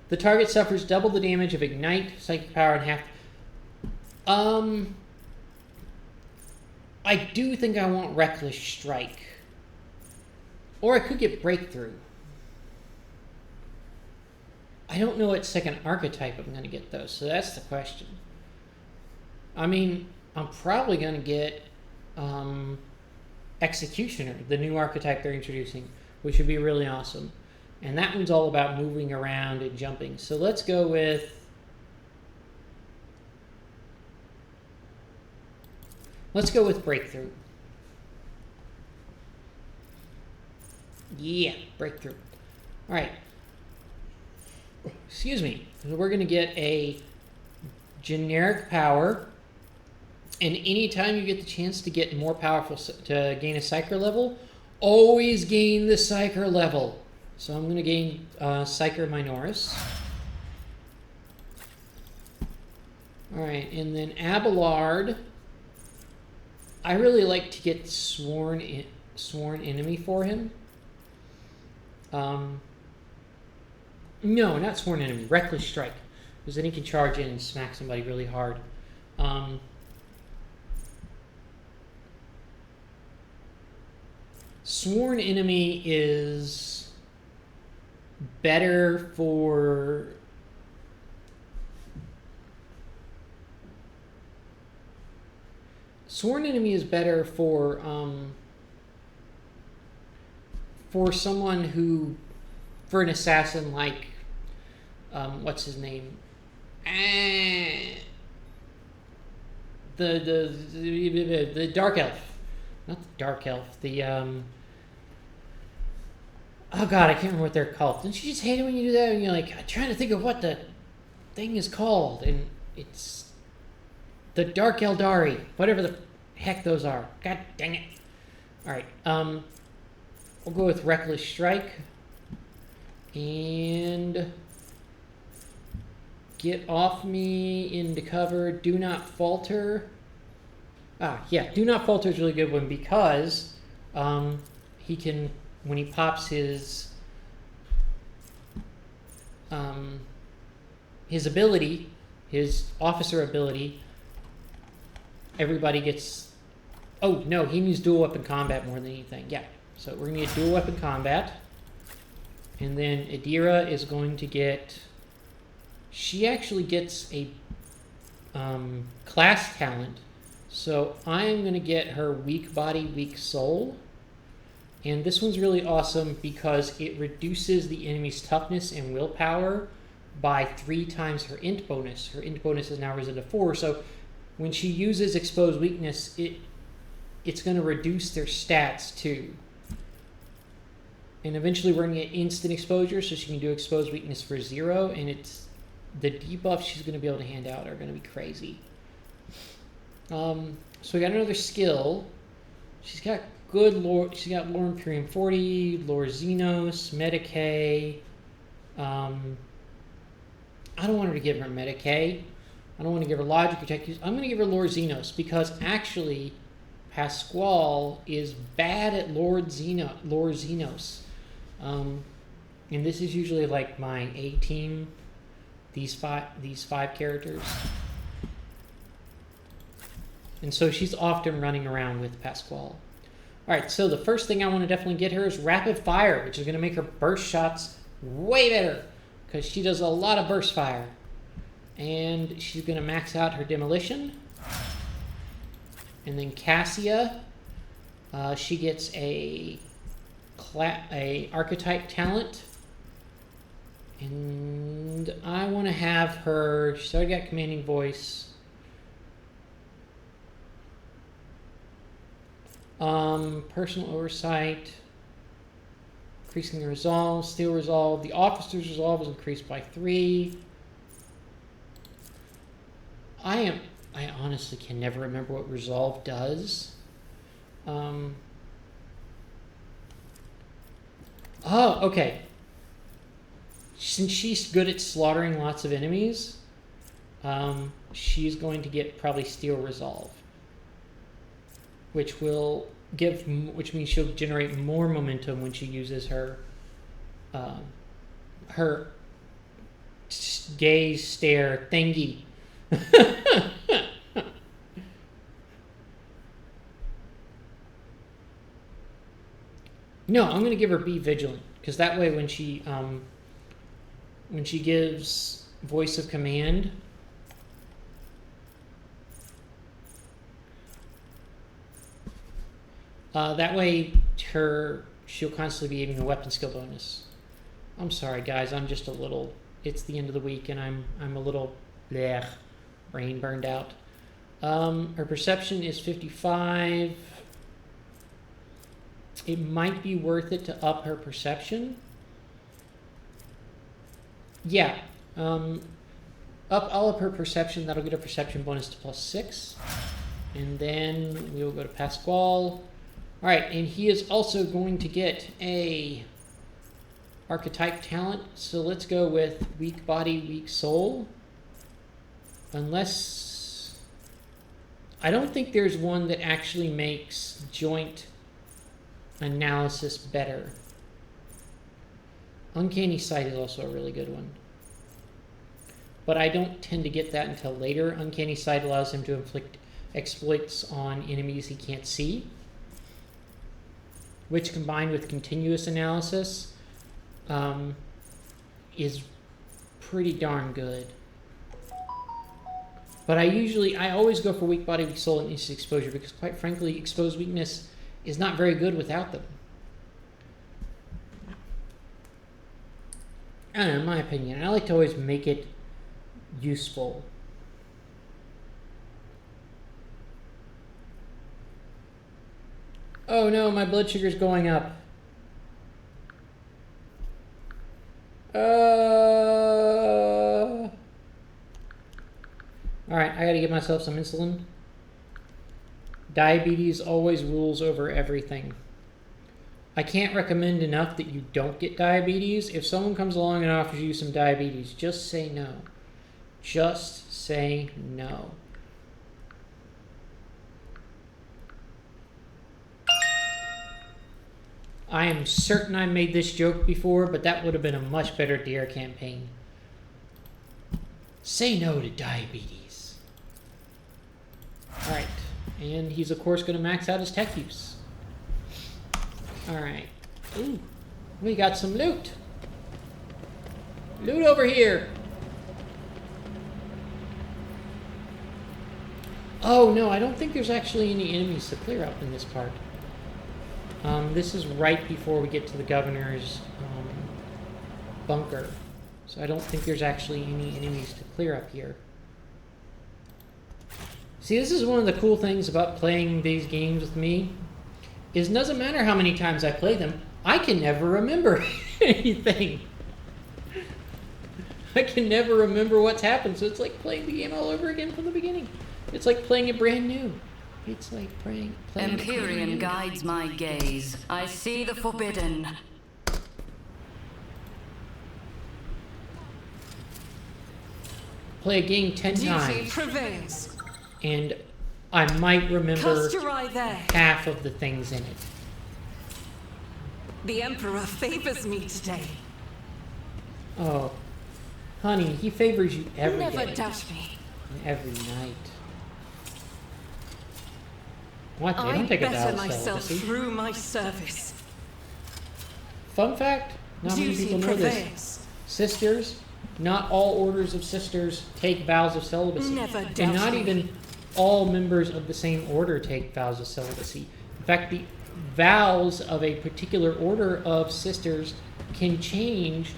The target suffers double the damage of Ignite, Psychic Power, and half... I do think I want Reckless Strike. Or I could get Breakthrough. I don't know what second archetype I'm going to get, though, so that's the question. I mean, I'm probably going to get Executioner, the new archetype they're introducing, which would be really awesome. And that one's all about moving around and jumping. So let's go with... Breakthrough. Yeah, Breakthrough. All right. Excuse me. So we're going to get a generic power And anytime you get the chance to get more powerful, to gain a Psyker level, always gain the Psyker level. So I'm going to gain Rykad Minoris. Alright, and then Abelard. I really like to get sworn enemy for him. No, not sworn enemy. Reckless strike. Because then he can charge in and smack somebody really hard. Sworn enemy is better for... Sworn enemy is better for someone who, for an assassin like, what's his name? The Dark Elf. Not the Dark Elf. The, oh god, I can't remember what they're called. Don't you just hate it when you do that? And you're like, I'm trying to think of what the thing is called. And it's the Dark Eldari. Whatever the heck those are. God dang it. Alright, we'll go with Reckless Strike. And get off me into cover. Do not falter. Yeah, do not falter is a really good one because he can, when he pops his ability, his officer ability, everybody gets... Oh, no, he needs dual weapon combat more than anything. Yeah, so we're going to get dual weapon combat. And then Adira is going to get... She actually gets a class talent. So I'm going to get her weak body, weak soul. And this one's really awesome because it reduces the enemy's toughness and willpower by 3 times her int bonus. Her int bonus is now risen to 4. So when she uses exposed weakness, it's going to reduce their stats too. And eventually we're going to get instant exposure, so she can do exposed weakness for 0, and it's the debuffs she's going to be able to hand out are going to be crazy. So we got another skill. She's got good lore. She's got Lore Imperium 40, Lore Xenos, Medicae. I don't want her to give her Medicae. I don't want to give her Logic or Tech Use. I'm going to give her Lore Xenos because actually Pasquale is bad at Lore Xenos. And this is usually like my A team. These five characters. And so she's often running around with Pasquale. Alright, so the first thing I want to definitely get her is Rapid Fire, which is going to make her burst shots way better. Because she does a lot of burst fire. And she's going to max out her Demolition. And then Cassia, she gets a Archetype talent. And I want to have her... She's already got Commanding Voice. Personal Oversight. Increasing the Resolve. Steel Resolve. The Officer's Resolve is increased by 3. I honestly can never remember what Resolve does. Oh, okay. Since she's good at slaughtering lots of enemies, she's going to get probably Steel Resolve, which means she'll generate more momentum when she uses her gaze stare thingy. No, I'm going to give her Be Vigilant because that way when she gives Voice of Command, that way she'll constantly be getting a weapon skill bonus. I'm sorry guys, I'm just a little, it's the end of the week and I'm a little bleh, brain burned out. Her perception is 55. It might be worth it to up her perception. Yeah. I'll up her perception. That'll get a perception bonus to +6. And then we'll go to Pasquale. Alright, and he is also going to get a archetype talent. So let's go with weak body, weak soul. Unless... I don't think there's one that actually makes joint analysis better. Uncanny Sight is also a really good one. But I don't tend to get that until later. Uncanny Sight allows him to inflict exploits on enemies he can't see, which combined with continuous analysis is pretty darn good. But I always go for weak body, weak soul, and instant exposure because, quite frankly, exposed weakness is not very good without them. I don't know, in my opinion, I like to always make it useful. Oh no, my blood sugar's going up. Alright, I gotta give myself some insulin. Diabetes always rules over everything. I can't recommend enough that you don't get diabetes. If someone comes along and offers you some diabetes, just say no. Just say no. I am certain I made this joke before, but that would have been a much better dare campaign. Say no to diabetes. Alright, and he's of course going to max out his tech use. Alright. Ooh, we got some loot. Loot over here. Oh no, I don't think there's actually any enemies to clear up in this part. This is right before we get to the governor's bunker. So I don't think there's actually any enemies to clear up here. See, this is one of the cool things about playing these games with me, is it doesn't matter how many times I play them, I can never remember anything. I can never remember what's happened, so it's like playing the game all over again from the beginning. It's like playing it brand new. It's like playing Empyrean guides my gaze. I see the forbidden. Play a game 10 Duty times, prevails. and I might remember Cast your eye there. half of the things in it. The Emperor favors me today. Oh, honey, he favors you every Never day, doubt me. and every night. What? They I don't take a better vow of myself celibacy. through my service. Fun fact, not many Duty people know this. prevails. Sisters, not all orders of sisters take vows of celibacy. Never and doubt not me. even all members of the same order take vows of celibacy. In fact, the vows of a particular order of sisters can change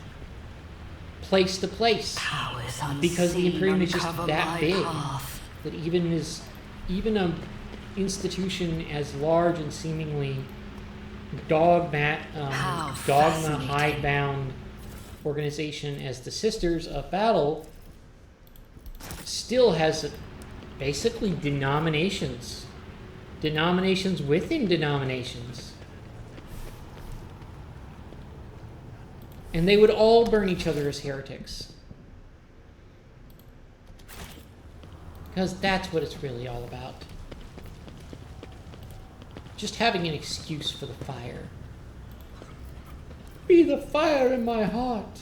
place to place. Powers Because the unseen Imperium is just uncover that my big path. that even a institution as large and seemingly dogma fascinating. hidebound organization as the Sisters of Battle still has basically denominations within denominations, and they would all burn each other as heretics because that's what it's really all about. Just having an excuse for the fire. Be the fire in my heart.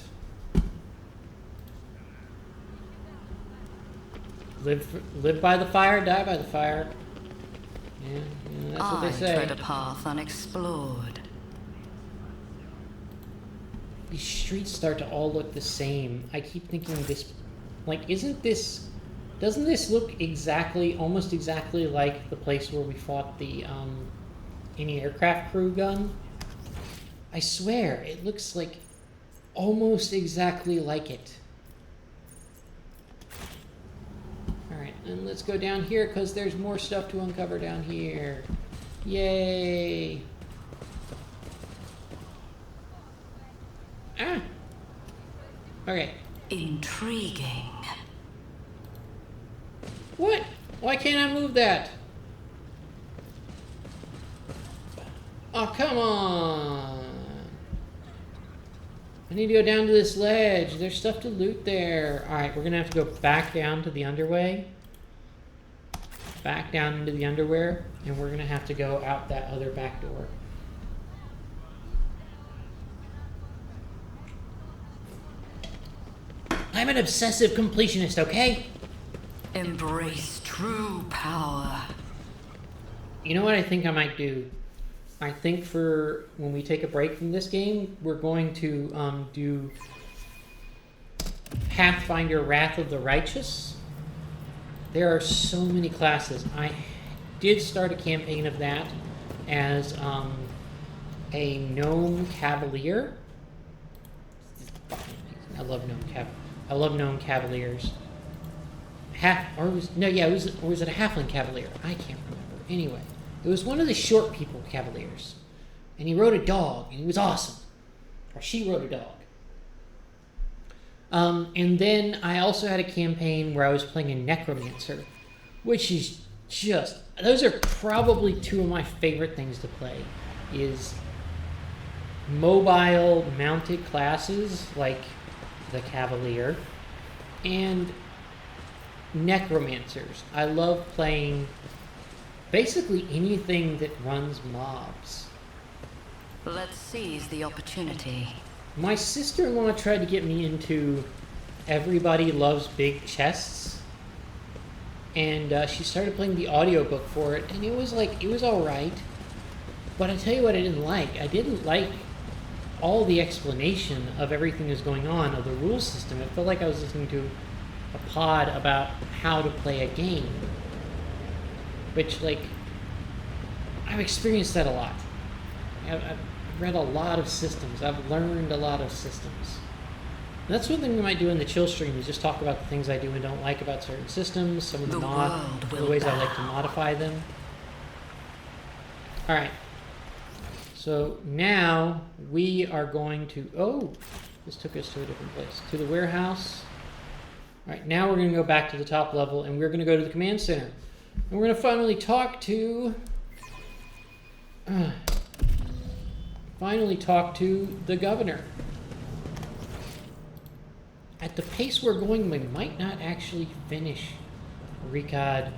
Live by the fire, die by the fire. Yeah, that's what they I say. tread a path unexplored. These streets start to all look the same. I keep thinking this, like, doesn't this look almost exactly like the place where we fought the anti-aircraft crew gun? I swear, it looks like almost exactly like it. Alright, and let's go down here because there's more stuff to uncover down here. Yay! Ah! Okay. Intriguing. What? Why can't I move that? Oh, come on. I need to go down to this ledge. There's stuff to loot there. Alright, we're going to have to go back down to the underway. Back down into the underwear. And we're going to have to go out that other back door. I'm an obsessive completionist, okay? Embrace true power. You know what I think I might do? I think for when we take a break from this game, we're going to do Pathfinder Wrath of the Righteous. There are so many classes. I did start a campaign of that as a gnome cavalier. I love gnome cavaliers. Was it a halfling cavalier? I can't remember. Anyway, it was one of the short people cavaliers, and he rode a dog, and he was awesome. Or she rode a dog. And then I also had a campaign where I was playing a necromancer, which is just, those are probably two of my favorite things to play, is mobile mounted classes like the cavalier and necromancers. I love playing basically anything that runs mobs. Let's seize the opportunity. My sister-in-law tried to get me into Everybody Loves Big Chests, and she started playing the audiobook for it, and it was alright, but I tell you what I didn't like. I didn't like all the explanation of everything that was going on, of the rule system. It felt like I was listening to a pod about how to play a game, which, like, I've experienced that a lot. I've read a lot of systems. I've learned a lot of systems. And that's one thing we might do in the chill stream, is just talk about the things I do and don't like about certain systems, some of the ways I like to modify them. Alright. So now we are going to... Oh! This took us to a different place. To the warehouse. Alright, now we're going to go back to the top level, and we're going to go to the command center. And we're going to finally talk to... the governor. At the pace we're going, we might not actually finish Rykad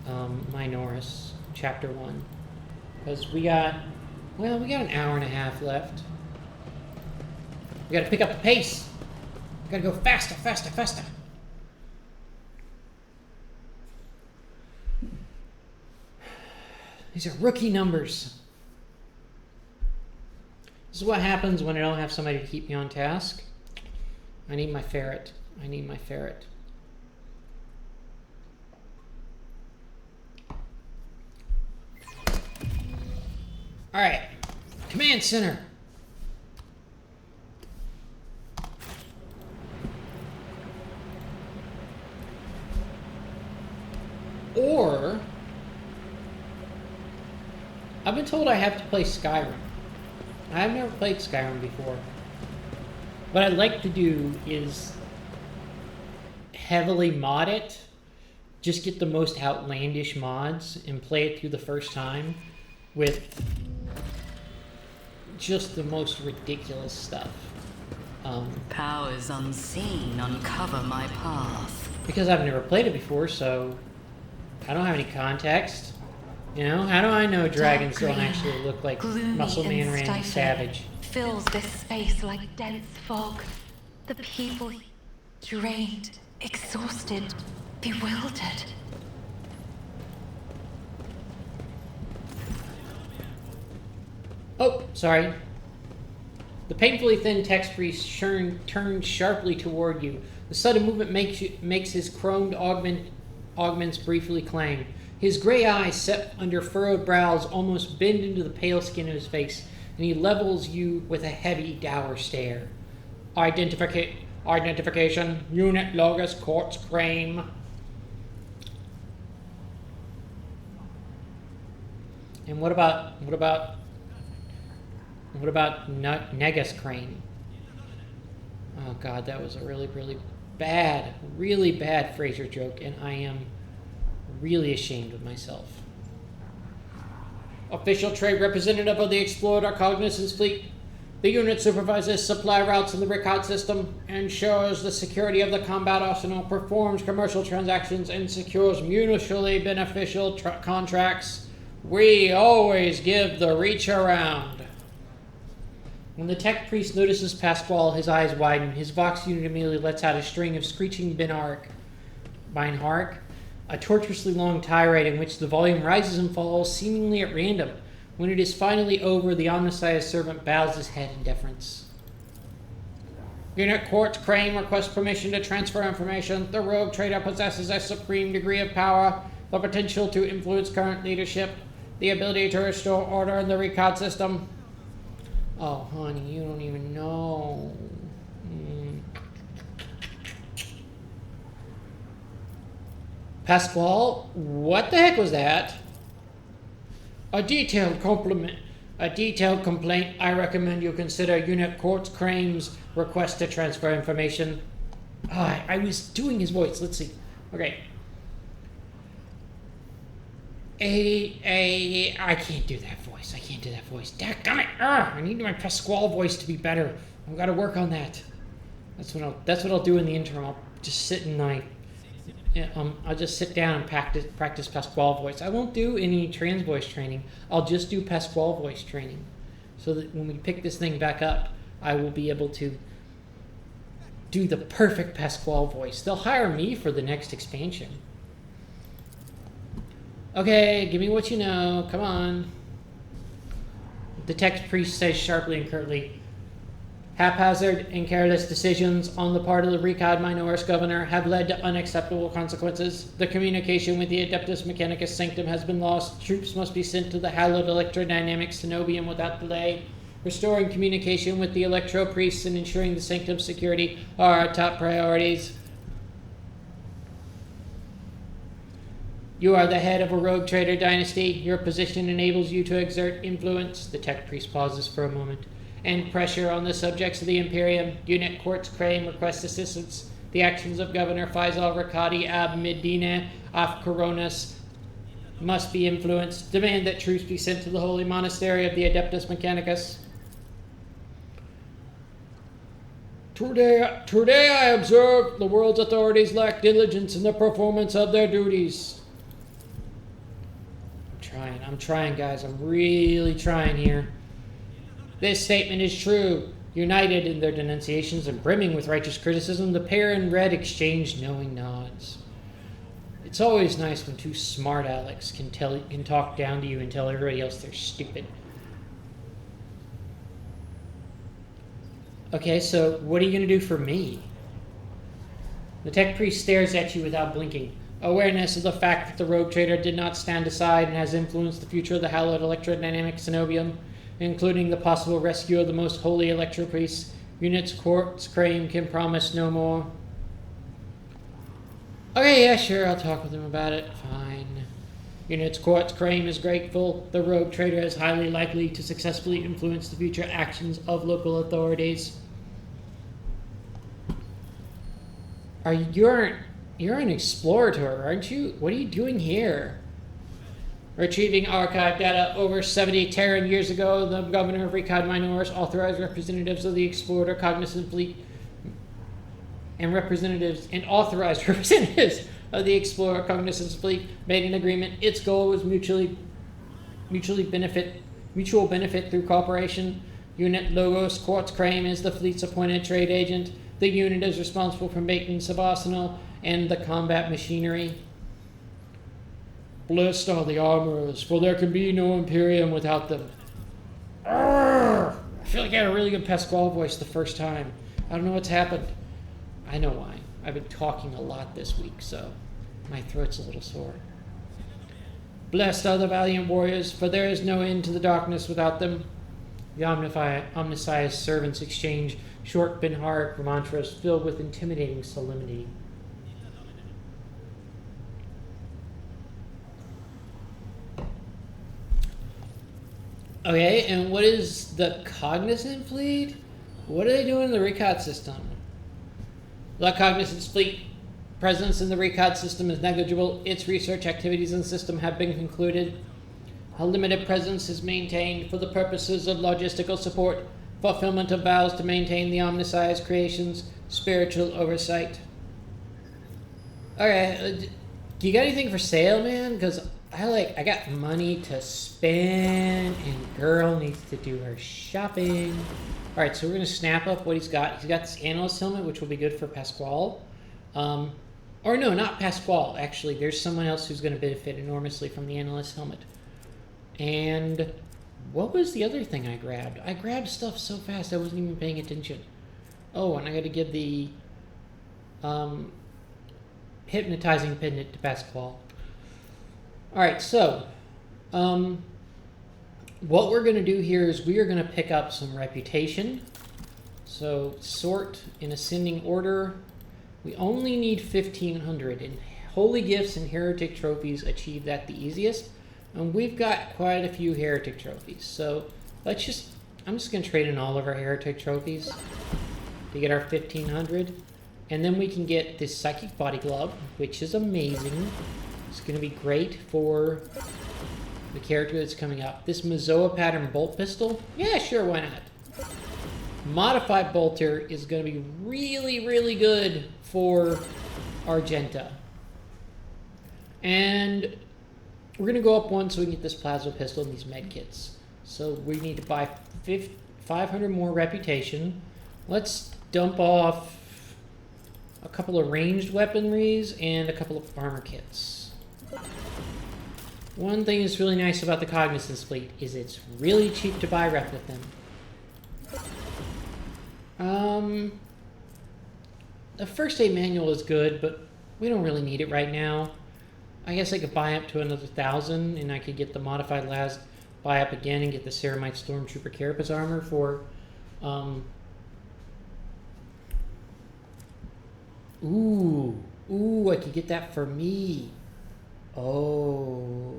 Minoris, Chapter 1. Because we got an hour and a half left. We gotta pick up the pace. We gotta go faster, faster, faster. These are rookie numbers. This is what happens when I don't have somebody to keep me on task. I need my ferret. Alright. Command center. Or... I've been told I have to play Skyrim. I've never played Skyrim before. What I'd like to do is heavily mod it, just get the most outlandish mods, and play it through the first time with just the most ridiculous stuff. Powers unseen uncover my path. Because I've never played it before, so I don't have any context. You know, how do I know dragons don't actually look like Muscle Man Randy Savage? Fills this space like dense fog. The people drained, exhausted, bewildered. Oh, sorry. The painfully thin text priest turns sharply toward you. The sudden movement makes his chromed augments briefly clang. His gray eyes, set under furrowed brows, almost bend into the pale skin of his face, and he levels you with a heavy, dour stare. Identification, Unit Logos Quartz Crane. And what about Negus Crane? Oh god, that was a really bad Fraser joke, and I am really ashamed of myself. Official trade representative of the explored Cognizance fleet. The unit supervises supply routes in the Rykad system, ensures the security of the combat arsenal, performs commercial transactions, and secures mutually beneficial contracts. We always give the reach around. When the tech priest notices Pasquale, his eyes widen. His Vox unit immediately lets out a string of screeching Beinhark, a tortuously long tirade in which the volume rises and falls seemingly at random. When it is finally over, the Omnissiah's servant bows his head in deference. Unit Quartz Crane requests permission to transfer information. The rogue trader possesses a supreme degree of power, the potential to influence current leadership, the ability to restore order in the Rykad system. Oh, honey, you don't even know. Pasquale, what the heck was that? A detailed complaint. I recommend you consider Unit Quartz Crane's request to transfer information. I was doing his voice. Let's see. Okay. I can't do that voice. Daggone it! I need my Pasquale voice to be better. I've got to work on that. That's what I'll do in the interim. I'll just sit and I'll just sit down and practice Pasquale voice. I won't do any trans voice training. I'll just do Pasquale voice training, so that when we pick this thing back up, I will be able to do the perfect Pasquale voice. They'll hire me for the next expansion. Okay, give me what you know. Come on. The tech priest says sharply and curtly, haphazard and careless decisions on the part of the Rykad Minoris governor have led to unacceptable consequences. The communication with the Adeptus Mechanicus Sanctum has been lost. Troops must be sent to the hallowed Eletrodynamic Cenobium without delay. Restoring communication with the Electro priests and ensuring the Sanctum's security are our top priorities. You are the head of a rogue trader dynasty. Your position enables you to exert influence. The tech priest pauses for a moment. And pressure on the subjects of the Imperium. Unit Quartz Crane requests assistance. The actions of Governor Faisal Rakadi Ab Medina af Coronas must be influenced. Demand that troops be sent to the holy monastery of the Adeptus Mechanicus. Today I observe the world's authorities lack diligence in the performance of their duties. I'm trying, guys. I'm really trying here. This statement is true. United in their denunciations and brimming with righteous criticism, the pair in red exchanged knowing nods. It's always nice when two smart Alex can talk down to you and tell everybody else they're stupid. Okay, so what are you going to do for me? The tech priest stares at you without blinking. Awareness of the fact that the rogue trader did not stand aside and has influenced the future of the hallowed Eletrodynamic Cenobium, including the possible rescue of the most holy Electro priests. Unit's Quartz Crane can promise no more. Okay, yeah, sure, I'll talk with him about it. Fine. Unit's Quartz Crane is grateful. The rogue trader is highly likely to successfully influence the future actions of local authorities. You're an explorator, aren't you? What are you doing here? Retrieving archive data over 70 Terran years ago, the governor of Rykad Minoris authorized representatives of the explorer cognizant fleet and authorized representatives of the explorer cognizance fleet made an agreement. Its goal was mutual benefit through cooperation. Unit Logos Quartz Crane is the fleet's appointed trade agent. The unit is responsible for maintenance of arsenal and the combat machinery. Blessed are the armorers, for there can be no Imperium without them. Arrgh! I feel like I had a really good Pasquale voice the first time. I don't know what's happened. I know why. I've been talking a lot this week, so my throat's a little sore. Blessed are the valiant warriors, for there is no end to the darkness without them. The Omnissiah's servants exchange short Beinhark mantras filled with intimidating solemnity. Okay, and what is the Cognizant Fleet? What are they doing in the Rykad system? The Cognizant Fleet presence in the Rykad system is negligible. Its research activities in the system have been concluded. A limited presence is maintained for the purposes of logistical support, fulfillment of vows to maintain the omniscience creation's spiritual oversight. Alright, do you got anything for sale, man? Because I got money to spend, and girl needs to do her shopping. Alright, so we're going to snap up what he's got. He's got this analyst helmet, which will be good for Pasquale. Or no, not Pasquale, actually. There's someone else who's going to benefit enormously from the analyst helmet. And what was the other thing I grabbed? I grabbed stuff so fast I wasn't even paying attention. Oh, and I got to give the hypnotizing pendant to Pasquale. Alright, so what we're going to do here is we are going to pick up some reputation. So sort in ascending order. We only need 1,500, and holy gifts and heretic trophies achieve that the easiest. And we've got quite a few heretic trophies. So I'm just going to trade in all of our heretic trophies to get our 1,500. And then we can get this psychic body glove, which is amazing. It's going to be great for the character that's coming up. This Mazoa pattern bolt pistol, yeah, sure, why not? Modified bolter is going to be really, really good for Argenta. And we're going to go up one so we can get this plasma pistol and these med kits. So we need to buy 500 more reputation. Let's dump off a couple of ranged weaponries and a couple of armor kits. One thing that's really nice about the Cognizance fleet is it's really cheap to buy rep with them. The first aid manual is good, but we don't really need it right now. I guess I could buy up to another 1,000, and I could get the modified las, buy up again, and get the Ceramite Stormtrooper Carapace armor for, Ooh, I could get that for me. Oh.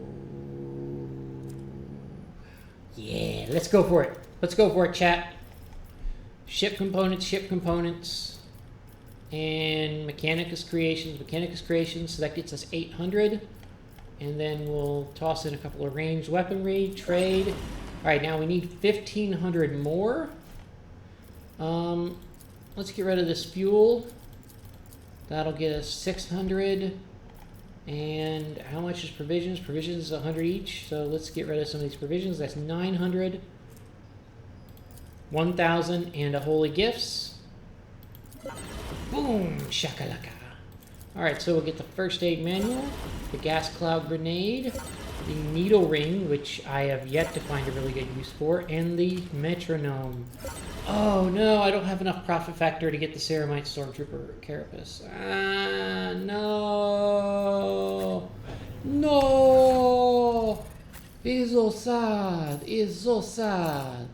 Yeah, let's go for it. Let's go for it, chat. Ship components. And Mechanicus Creations, so that gets us 800. And then we'll toss in a couple of ranged weaponry, trade. Alright, now we need 1,500 more. Let's get rid of this fuel. That'll get us 600. And how much is provisions? Provisions is 100 each, so let's get rid of some of these provisions. That's 900. 1,000 and a holy gifts. Boom! Shakalaka. Alright, so we'll get the first aid manual, the gas cloud grenade, the needle ring, which I have yet to find a really good use for, and the metronome. Oh no, I don't have enough profit factor to get the Ceramite Stormtrooper Carapace. Ah, no! No! It's so sad. It's so sad.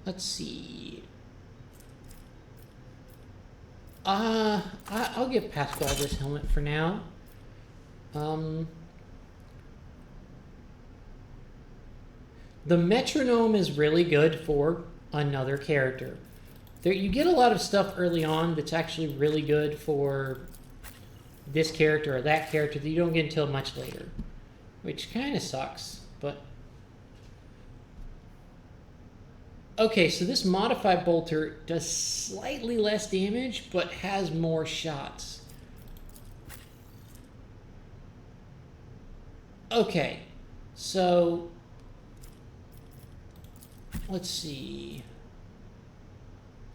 Let's see. I'll give Pasquale this helmet for now. The metronome is really good for another character. You get a lot of stuff early on that's actually really good for this character or that character that you don't get until much later, which kind of sucks, but okay, so this modified bolter does slightly less damage, but has more shots. Okay, so let's see.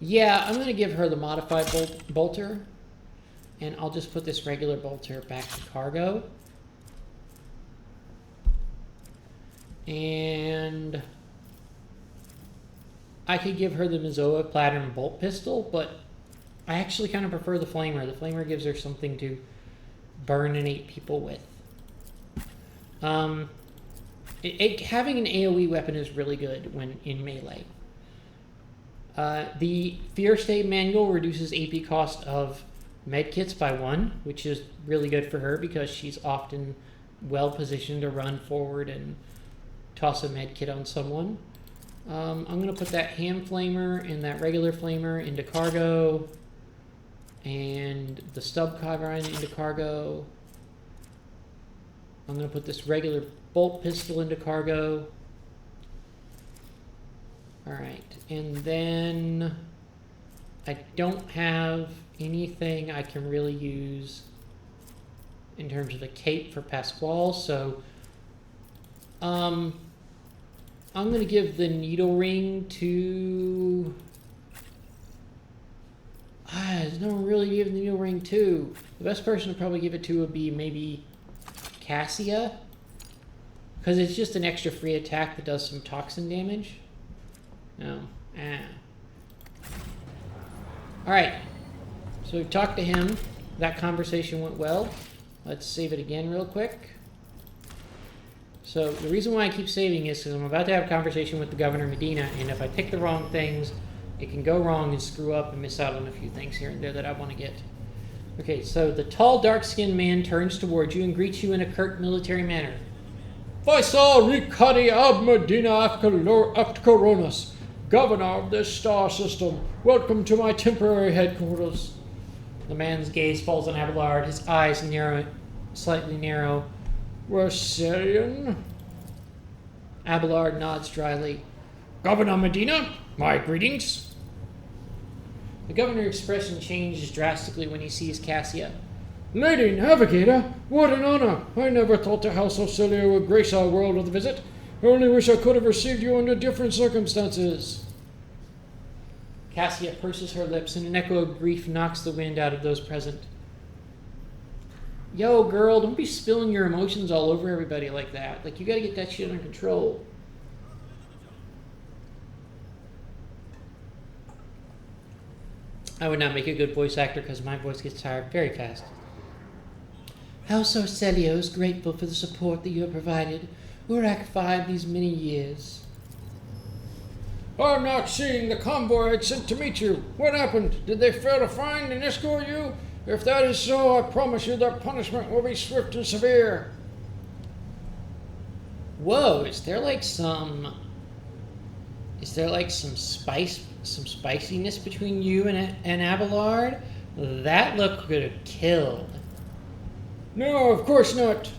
Yeah, I'm going to give her the modified bolter, and I'll just put this regular bolter back to cargo. And I could give her the Mazoa Platinum Bolt Pistol, but I actually kind of prefer the Flamer. The Flamer gives her something to burn and eat people with. Having an AoE weapon is really good when in melee. The First Aid Manual reduces AP cost of medkits by 1, which is really good for her because she's often well positioned to run forward and toss a medkit on someone. I'm going to put that hand flamer and that regular flamer into cargo. And the stub carbine into cargo. I'm going to put this regular bolt pistol into cargo. Alright, and then I don't have anything I can really use in terms of the cape for Pasquale, so I'm going to give the needle ring to... there's no one really give the needle ring to. The best person to probably give it to would be maybe Cassia, because it's just an extra free attack that does some toxin damage. No. Alright. So we've talked to him. That conversation went well. Let's save it again real quick. So the reason why I keep saving is because I'm about to have a conversation with the Governor Medina, and if I pick the wrong things, it can go wrong and screw up and miss out on a few things here and there that I want to get. Okay, so the tall, dark-skinned man turns towards you and greets you in a curt military manner. Faisal Rykad Medina Afkoronas, Governor of this star system. Welcome to my temporary headquarters. The man's gaze falls on Abelard, his eyes slightly narrow. Rosarian? Abelard nods dryly. Governor Medina, my greetings. The governor's expression changes drastically when he sees Cassia. Lady Navigator, what an honor. I never thought the House of Celia would grace our world with a visit. I only wish I could have received you under different circumstances. Cassia purses her lips, and an echo of grief knocks the wind out of those present. Yo, girl, don't be spilling your emotions all over everybody like that. Like, you gotta get that shit under control. I would not make a good voice actor because my voice gets tired very fast. House Orcelio is grateful for the support that you have provided Urak 5 these many years. I'm not seeing the convoy I'd sent to meet you. What happened? Did they fail to find and escort you? If that is so, I promise you that punishment will be swift and severe. Whoa, is there like some spiciness between you and Abelard? That look could have killed. No, of course not.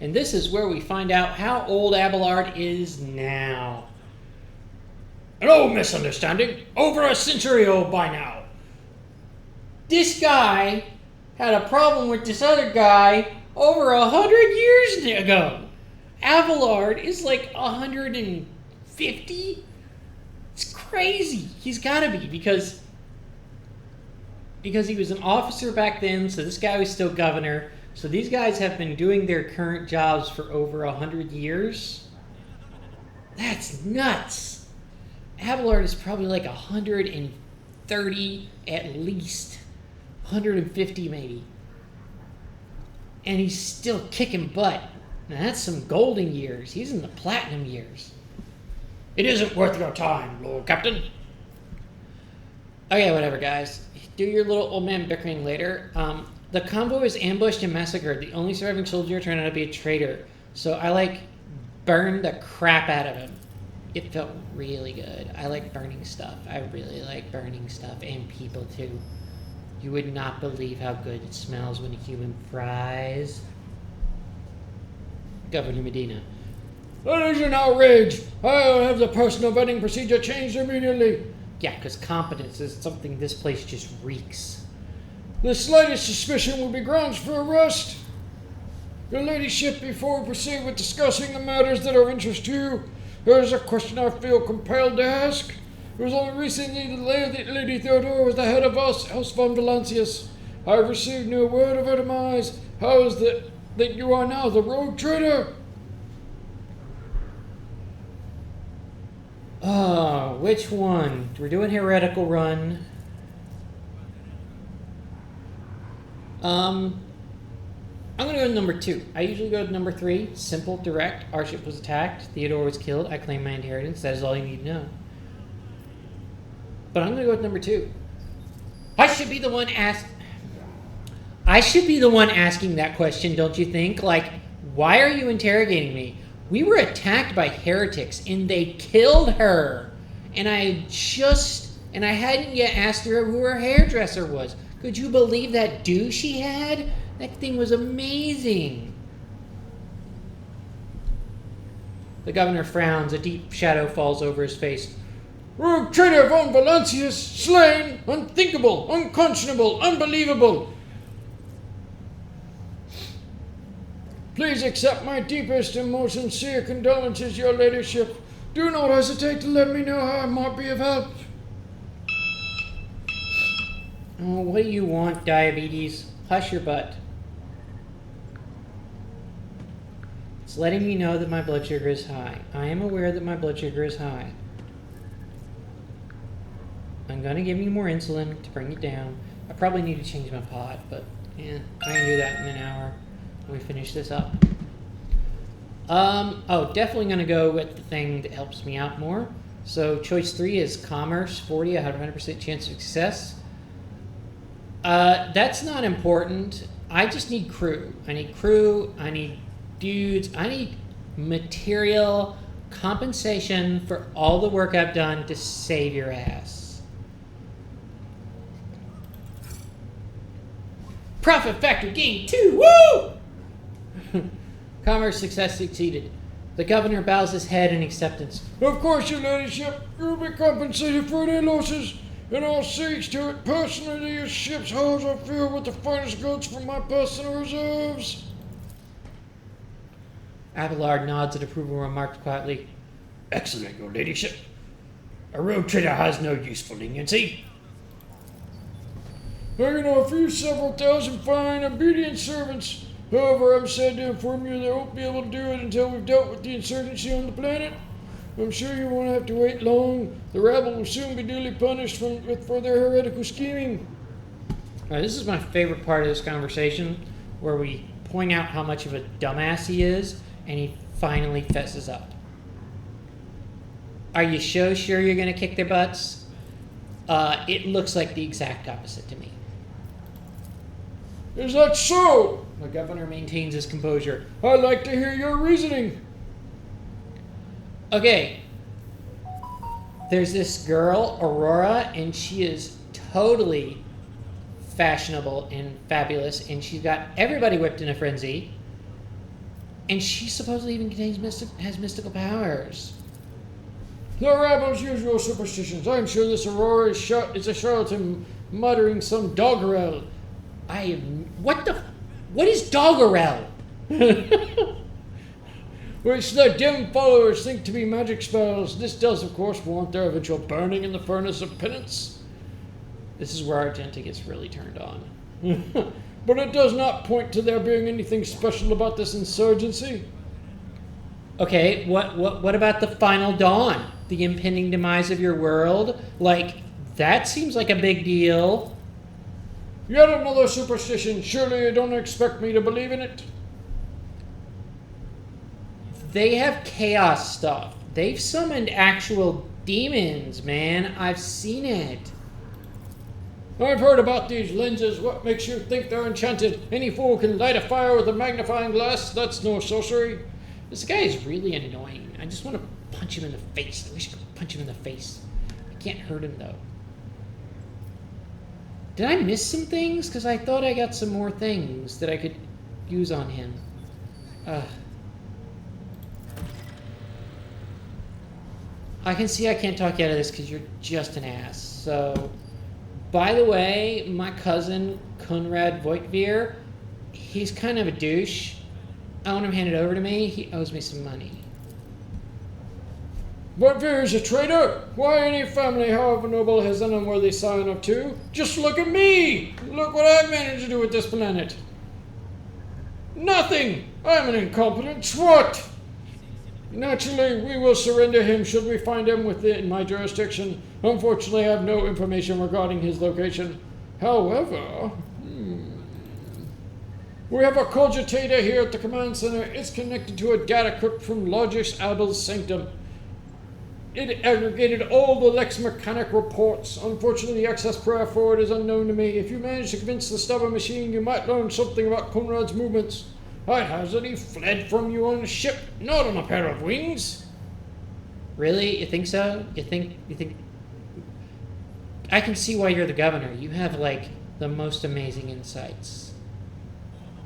And this is where we find out how old Abelard is now. An old misunderstanding. Over a century old by now. This guy had a problem with this other guy over 100 years ago. Abelard is like 150. It's crazy. He's got to be because he was an officer back then, so this guy was still governor. So these guys have been doing their current jobs for over 100 years. That's nuts. Abelard is probably like 130 at least. 150 maybe. And he's still kicking butt. Now that's some golden years. He's in the platinum years. It isn't worth your time, Lord Captain. Okay, whatever, guys. Do your little old man bickering later. The convoy was ambushed and massacred. The only surviving soldier turned out to be a traitor. So I, burned the crap out of him. It felt really good. I like burning stuff. I really like burning stuff, and people, too. You would not believe how good it smells when a human fries. Governor Medina. That is an outrage. I'll have the personal vetting procedure changed immediately. Yeah, because competence is something this place just reeks. The slightest suspicion will be grounds for arrest. Your ladyship, before we proceed with discussing the matters that are of interest to you, there is a question I feel compelled to ask. It was only recently that Lady Theodora was the head of House von Valancius. I have received no word of her demise. How is it that you are now the rogue traitor? Which one? We're doing heretical run. I'm gonna go to number 2. I usually go to number 3. Simple, direct. Our ship was attacked. Theodore was killed. I claim my inheritance. That is all you need to know. But I'm gonna go with number 2. I should be the one asking that question, don't you think? Why are you interrogating me? We were attacked by heretics and they killed her. And I hadn't yet asked her who her hairdresser was. Could you believe that douche he had? That thing was amazing. The governor frowns. A deep shadow falls over his face. Rogue traitor von Valancius, slain, unthinkable, unconscionable, unbelievable. Please accept my deepest and most sincere condolences, your ladyship. Do not hesitate to let me know how I might be of help. Oh, what do you want, diabetes? Hush your butt. It's letting me know that my blood sugar is high. I am aware that my blood sugar is high. I'm going to give you more insulin to bring it down. I probably need to change my pot, but yeah, I can do that in an hour when we finish this up. Definitely going to go with the thing that helps me out more. So choice 3 is commerce 40. I have a 100% chance of success. That's not important. I just need crew. I need crew. I need dudes. I need material compensation for all the work I've done to save your ass. Profit factor gain 2. Woo! Commerce success succeeded. The governor bows his head in acceptance. Of course, your ladyship. You'll be compensated for any losses, and I'll see to it personally that your ship's hulls are filled with the finest goods from my personal reserves. Abelard nods in approval and remarks quietly, Excellent, your ladyship. A rogue trader has no use for leniency. I can offer you several thousand fine, obedient servants. However, I'm sad to inform you they won't be able to do it until we've dealt with the insurgency on the planet. I'm sure you won't have to wait long. The rabble will soon be duly punished for their heretical scheming. All right, this is my favorite part of this conversation, where we point out how much of a dumbass he is, and he finally fesses up. Are you so sure you're going to kick their butts? It looks like the exact opposite to me. Is that so? The governor maintains his composure. I'd like to hear your reasoning. Okay. There's this girl, Aurora, and she is totally fashionable and fabulous, and she's got everybody whipped in a frenzy. And she supposedly even has mystical powers. The rabble's usual superstitions. I'm sure this Aurora is a charlatan muttering some doggerel. What is doggerel? Which their dim followers think to be magic spells. This does, of course, warrant their eventual burning in the furnace of penance. This is where Argenta gets really turned on. But it does not point to there being anything special about this insurgency. Okay, what about the final dawn? The impending demise of your world? Like, that seems like a big deal. Yet another superstition. Surely you don't expect me to believe in it? They have chaos stuff. They've summoned actual demons, man. I've seen it. I've heard about these lenses. What makes you think they're enchanted? Any fool can light a fire with a magnifying glass. That's no sorcery. This guy is really annoying. I just want to punch him in the face. I wish I could punch him in the face. I can't hurt him, though. Did I miss some things? Because I thought I got some more things that I could use on him. I can see I can't talk you out of this because you're just an ass. So, by the way, my cousin, Konrad Voigtveer, he's kind of a douche. I want him handed over to me. He owes me some money. Voigtveer is a traitor? Why, any family, however noble, has an unworthy scion of two? Just look at me! Look what I've managed to do with this planet. Nothing! I'm an incompetent swot! Naturally, we will surrender him should we find him within my jurisdiction. Unfortunately, I have no information regarding his location. However, we have a cogitator here at the command center. It's connected to a data crypt from Logis Abel's sanctum. It aggregated all the Lex Mechanic reports. Unfortunately, the access prayer for it is unknown to me. If you manage to convince the stubborn machine, you might learn something about Conrad's movements. I hazard he fled from you on a ship, not on a pair of wings. Really? You think so? You think... I can see why you're the governor. You have, like, the most amazing insights.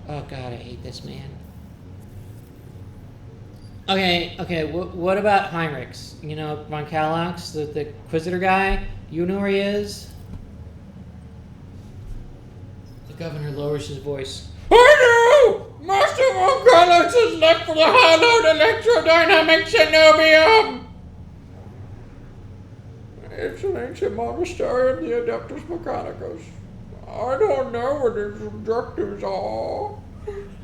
Oh god, I hate this man. Okay, what about Heinrichs? You know, von Kallax, the Inquisitor guy? You know where he is? The governor lowers his voice. I know! Master von Kallax has left for the hallowed Eletrodynamic Cenobium! It's an ancient monastery of the Adeptus Mechanicus. I don't know what its objectives are.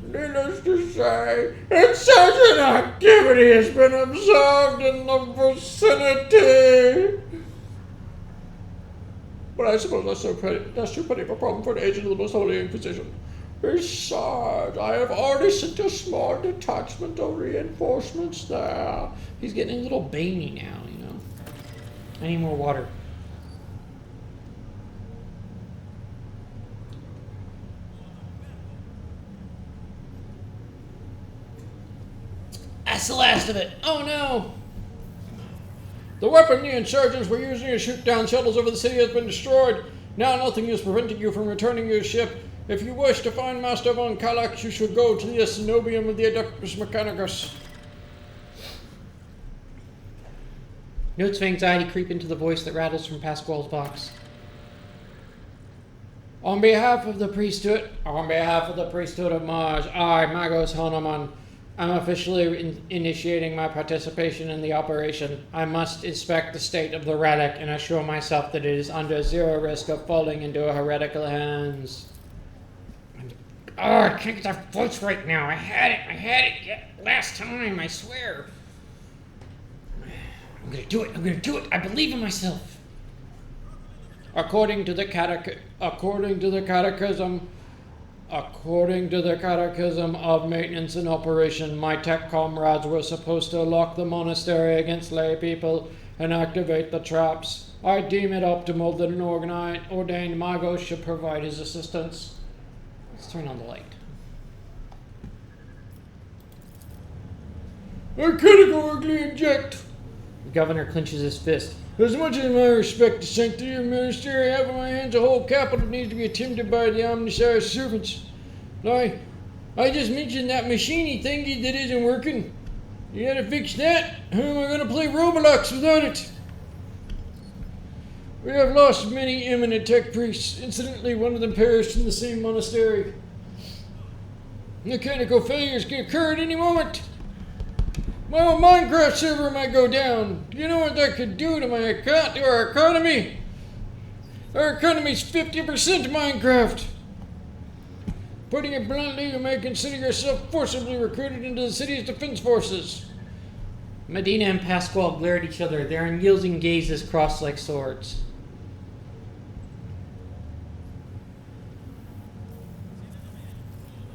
Needless to say, insurgent activity has been observed in the vicinity. But I suppose that's too petty of a problem for an agent of the Most Holy Inquisition. Besides, I have already sent a small detachment of reinforcements there. He's getting a little baney now, you know. I need more water. That's the last of it. Oh no! The weapon the insurgents were using to shoot down shuttles over the city has been destroyed. Now nothing is preventing you from returning your ship. If you wish to find Master von Kallax, you should go to the Cenobium of the Adeptus Mechanicus. Notes of anxiety creep into the voice that rattles from Pasquale's box. On behalf of the priesthood of Mars, I, Magos Honoman, am officially initiating my participation in the operation. I must inspect the state of the relic and assure myself that it is under zero risk of falling into heretical hands. Oh, I can't get that voice right now. I had it last time, I swear. I'm gonna do it. I believe in myself. According to the catechism of maintenance and operation, my tech comrades were supposed to lock the monastery against lay people and activate the traps. I deem it optimal that an ordained Magos should provide his assistance. Let's turn on the light. I categorically object. The governor clenches his fist. As much as I respect the sanctity of the monastery, I have in my hands a whole capital needs to be attended by the Omnissiah's servants. I just mentioned that machiney thingy that isn't working. You gotta fix that. How am I gonna play Roblox without it? We have lost many eminent tech priests. Incidentally, one of them perished in the same monastery. Mechanical failures can occur at any moment. My own Minecraft server might go down. Do you know what that could do to my account, to our economy? Our economy's 50% Minecraft. Putting it bluntly, you may consider yourself forcibly recruited into the city's defense forces. Medina and Pasquale glare at each other, their unyielding gazes crossed like swords.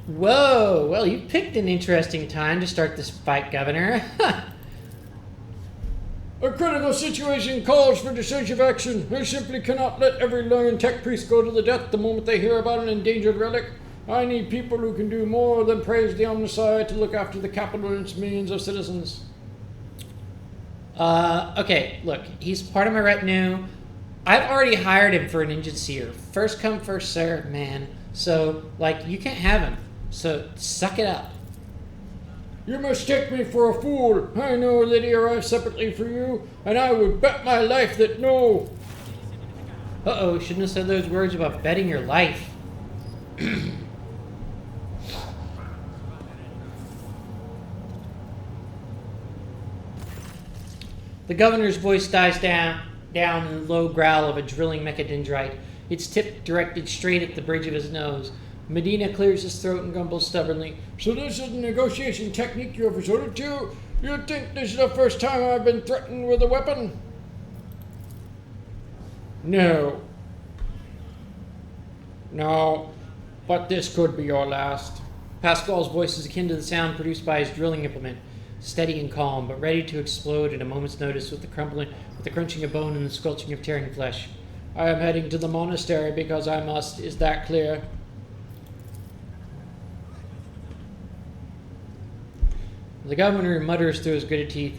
Whoa, well, you picked an interesting time to start this fight, Governor. A critical situation calls for decisive action. I simply cannot let every lone tech priest go to the death the moment they hear about an endangered relic. I need people who can do more than praise the Omnissiah to look after the capital and its millions of citizens. Okay, look, he's part of my retinue. I've already hired him for an Ninja Seer. First come, first serve, man. So, like, you can't have him. So, suck it up. You mistake me for a fool. I know that he arrived separately for you, and I would bet my life that no. Uh-oh, shouldn't have said those words about betting your life. The governor's voice dies down in the low growl of a drilling mechadendrite, its tip directed straight at the bridge of his nose. Medina clears his throat and grumbles stubbornly. So this is the negotiation technique you have resorted to? You think this is the first time I've been threatened with a weapon? No. No. But this could be your last. Pasquale's voice is akin to the sound produced by his drilling implement, steady and calm, but ready to explode at a moment's notice with the crunching of bone and the squelching of tearing flesh. I am heading to the monastery because I must. Is that clear? The governor mutters through his gritted teeth.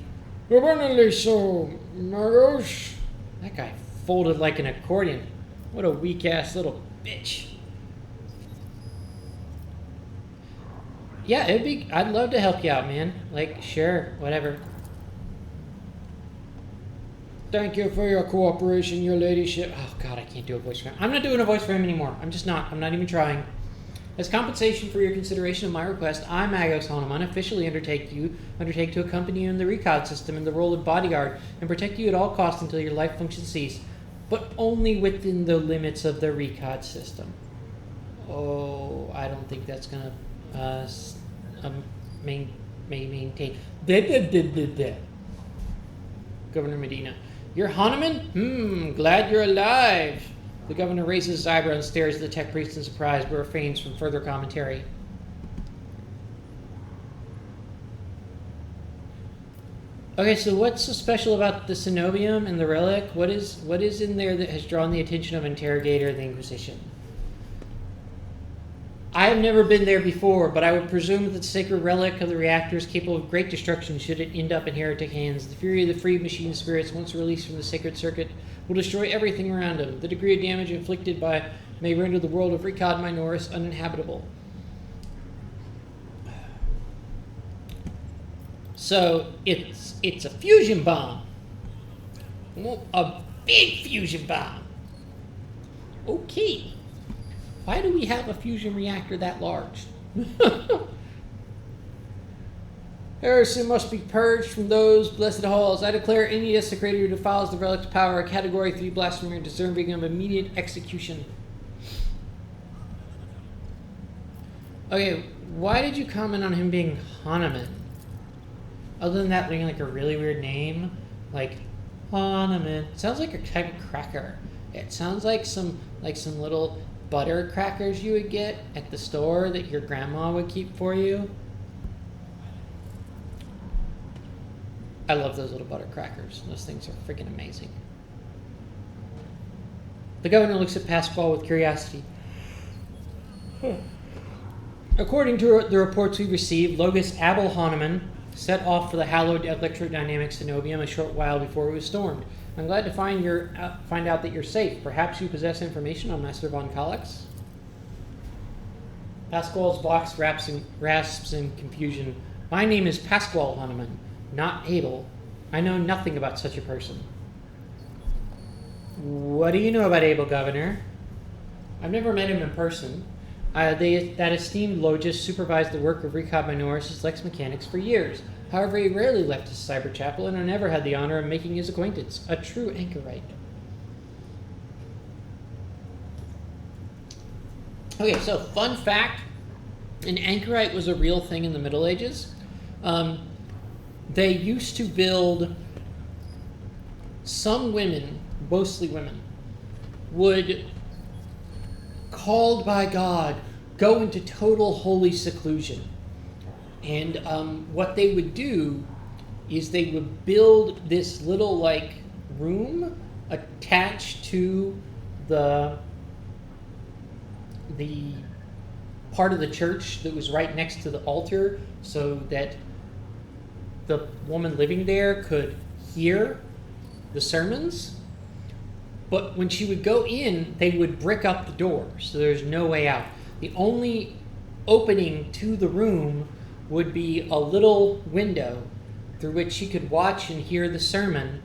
Abundantly so, Magos. That guy folded like an accordion. What a weak-ass little bitch. Yeah, I'd love to help you out, man. Like, sure, whatever. Thank you for your cooperation, your ladyship. Oh, God, I can't do a voice for him. I'm not doing a voice for him anymore. I'm just not. I'm not even trying. As compensation for your consideration of my request, I, Magos Hanuman, officially undertake to accompany you in the Rykad system in the role of bodyguard and protect you at all costs until your life functions cease, but only within the limits of the Rykad system. Oh, I don't think that's gonna maintain. Governor Medina. You're Hanuman? Glad you're alive. The governor raises his eyebrow and stares at the tech priest in surprise, but refrains from further commentary. Okay, so what's so special about the Cenobium and the relic? What is in there that has drawn the attention of Interrogator of the Inquisition? I have never been there before, but I would presume that the sacred relic of the reactor is capable of great destruction should it end up in heretic hands. The fury of the freed machine spirits, once released from the sacred circuit, will destroy everything around them. The degree of damage inflicted may render the world of Rykad Minoris uninhabitable. So it's a fusion bomb. A big fusion bomb. Okay. Why do we have a fusion reactor that large? Heresy must be purged from those blessed halls. I declare any desecrator who defiles the relic's power a Category 3 blasphemer deserving of immediate execution. Okay, why did you comment on him being Hanuman? Other than that being like a really weird name, like Hanuman. It sounds like a type of cracker. It sounds like some little butter crackers you would get at the store that your grandma would keep for you. I love those little butter crackers. Those things are freaking amazing. The governor looks at Pasquale with curiosity. According to the reports we received, Logus Abel Hanuman set off for the hallowed Eletrodynamic Cenobium a short while before it was stormed. I'm glad to find out that you're safe. Perhaps you possess information on Master von Kalex? Pasquale's voice rasps in confusion. My name is Pasquale Hanuman, not Abel. I know nothing about such a person. What do you know about Abel, Governor? I've never met him in person. That esteemed Logis supervised the work of Rykad Minoris' Lex Mechanics for years. However, he rarely left his cyber chapel, and I never had the honor of making his acquaintance. A true anchorite. Okay, so fun fact. An anchorite was a real thing in the Middle Ages. They used to build... Some women, mostly women, would, called by God, go into total holy seclusion. And what they would do is they would build this little, like, room attached to the part of the church that was right next to the altar so that the woman living there could hear the sermons. But when she would go in, they would brick up the door, so there's no way out. The only opening to the room would be a little window through which she could watch and hear the sermon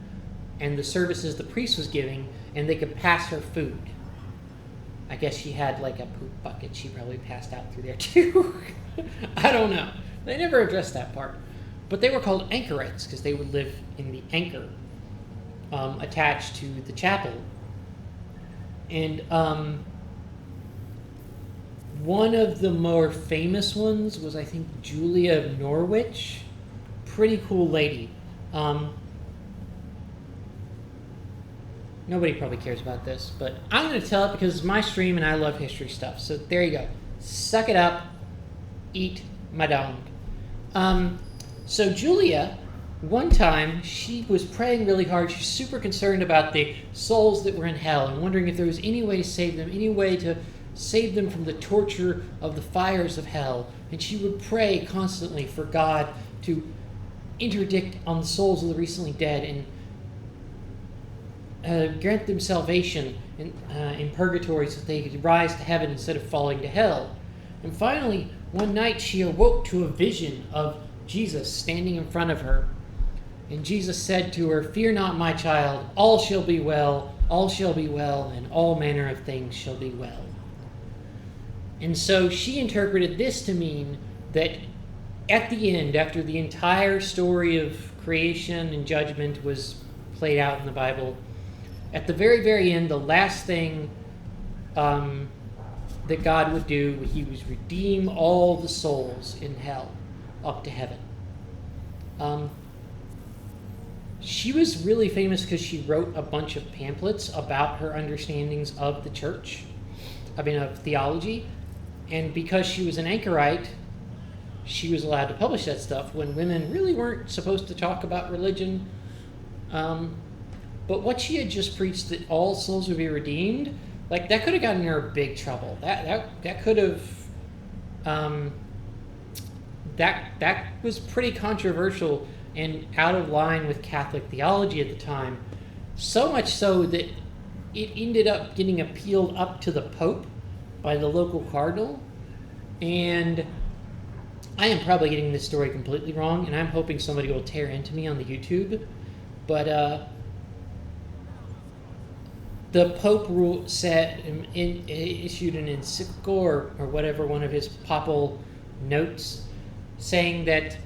and the services the priest was giving, and they could pass her food. I guess she had like a poop bucket. She probably passed out through there too. I don't know. They never addressed that part. But they were called anchorites because they would live in the anchor attached to the chapel. And one of the more famous ones was, I think, Julia of Norwich. Pretty cool lady. Nobody probably cares about this, but I'm going to tell it because it's my stream and I love history stuff. So there you go. Suck it up. Eat my dong. So Julia, one time, she was praying really hard. She's super concerned about the souls that were in hell and wondering if there was any way to save them, any way to save them from the torture of the fires of hell. And she would pray constantly for God to interdict on the souls of the recently dead. And grant them salvation in purgatory so that they could rise to heaven instead of falling to hell. And finally, one night she awoke to a vision of Jesus standing in front of her. And Jesus said to her, "Fear not, my child, all shall be well, and all manner of things shall be well." And so she interpreted this to mean that at the end, after the entire story of creation and judgment was played out in the Bible, at the very, very end, the last thing that God would do, he was redeem all the souls in hell up to heaven. She was really famous because she wrote a bunch of pamphlets about her understandings of the church, of theology. And because she was an anchorite, she was allowed to publish that stuff when women really weren't supposed to talk about religion. But what she had just preached, that all souls would be redeemed, like that could have gotten her in big trouble. That could have that was pretty controversial and out of line with Catholic theology at the time. So much so that it ended up getting appealed up to the Pope by the local cardinal. And I am probably getting this story completely wrong, and I'm hoping somebody will tear into me on the YouTube. But the Pope issued an encyclical or whatever, one of his papal notes, saying that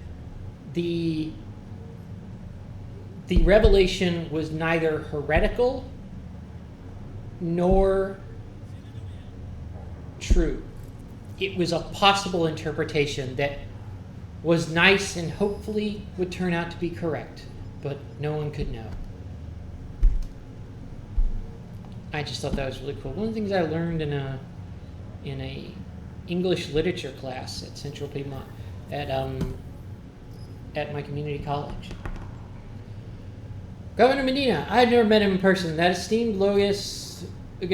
the revelation was neither heretical nor true. It was a possible interpretation that was nice and hopefully would turn out to be correct, but no one could know. I just thought that was really cool. One of the things I learned in a English literature class at Central Piedmont at my community college. Governor Medina, I had never met him in person. That esteemed Logus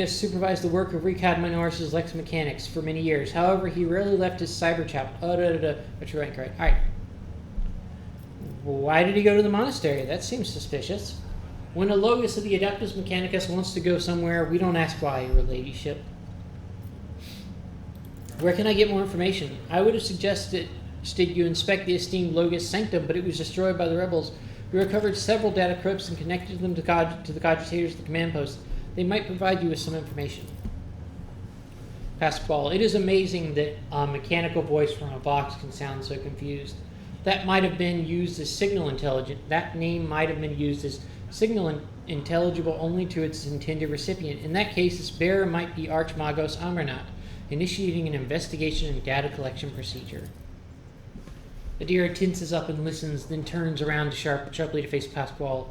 supervised the work of Rykad Minoris' Lex Mechanics for many years. However, he rarely left his cyber chap. That's right. All right. Why did he go to the monastery? That seems suspicious. When a Logus of the Adeptus Mechanicus wants to go somewhere, we don't ask why, your ladyship. Where can I get more information? I would have suggested you inspect the esteemed Logus Sanctum, but it was destroyed by the rebels. We recovered several data crypts and connected them to the cogitators of the command post. They might provide you with some information. Pasquale, it is amazing that a mechanical voice from a box can sound so confused. That might have been used as signal intelligent. That name might have been used as signal intelligible only to its intended recipient. In that case, its bearer might be Archmagos Amranat, initiating an investigation and data collection procedure. Adira tenses up and listens, then turns around sharply to face Pasquale.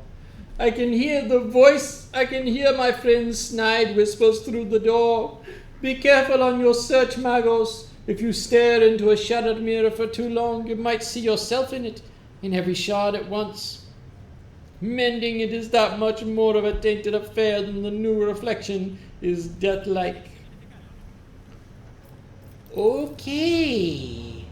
I can hear the voice. I can hear my friend Snide whispers through the door. Be careful on your search, Magos. If you stare into a shattered mirror for too long, you might see yourself in it, in every shard at once. Mending it is that much more of a tainted affair than the new reflection is death-like. Okay.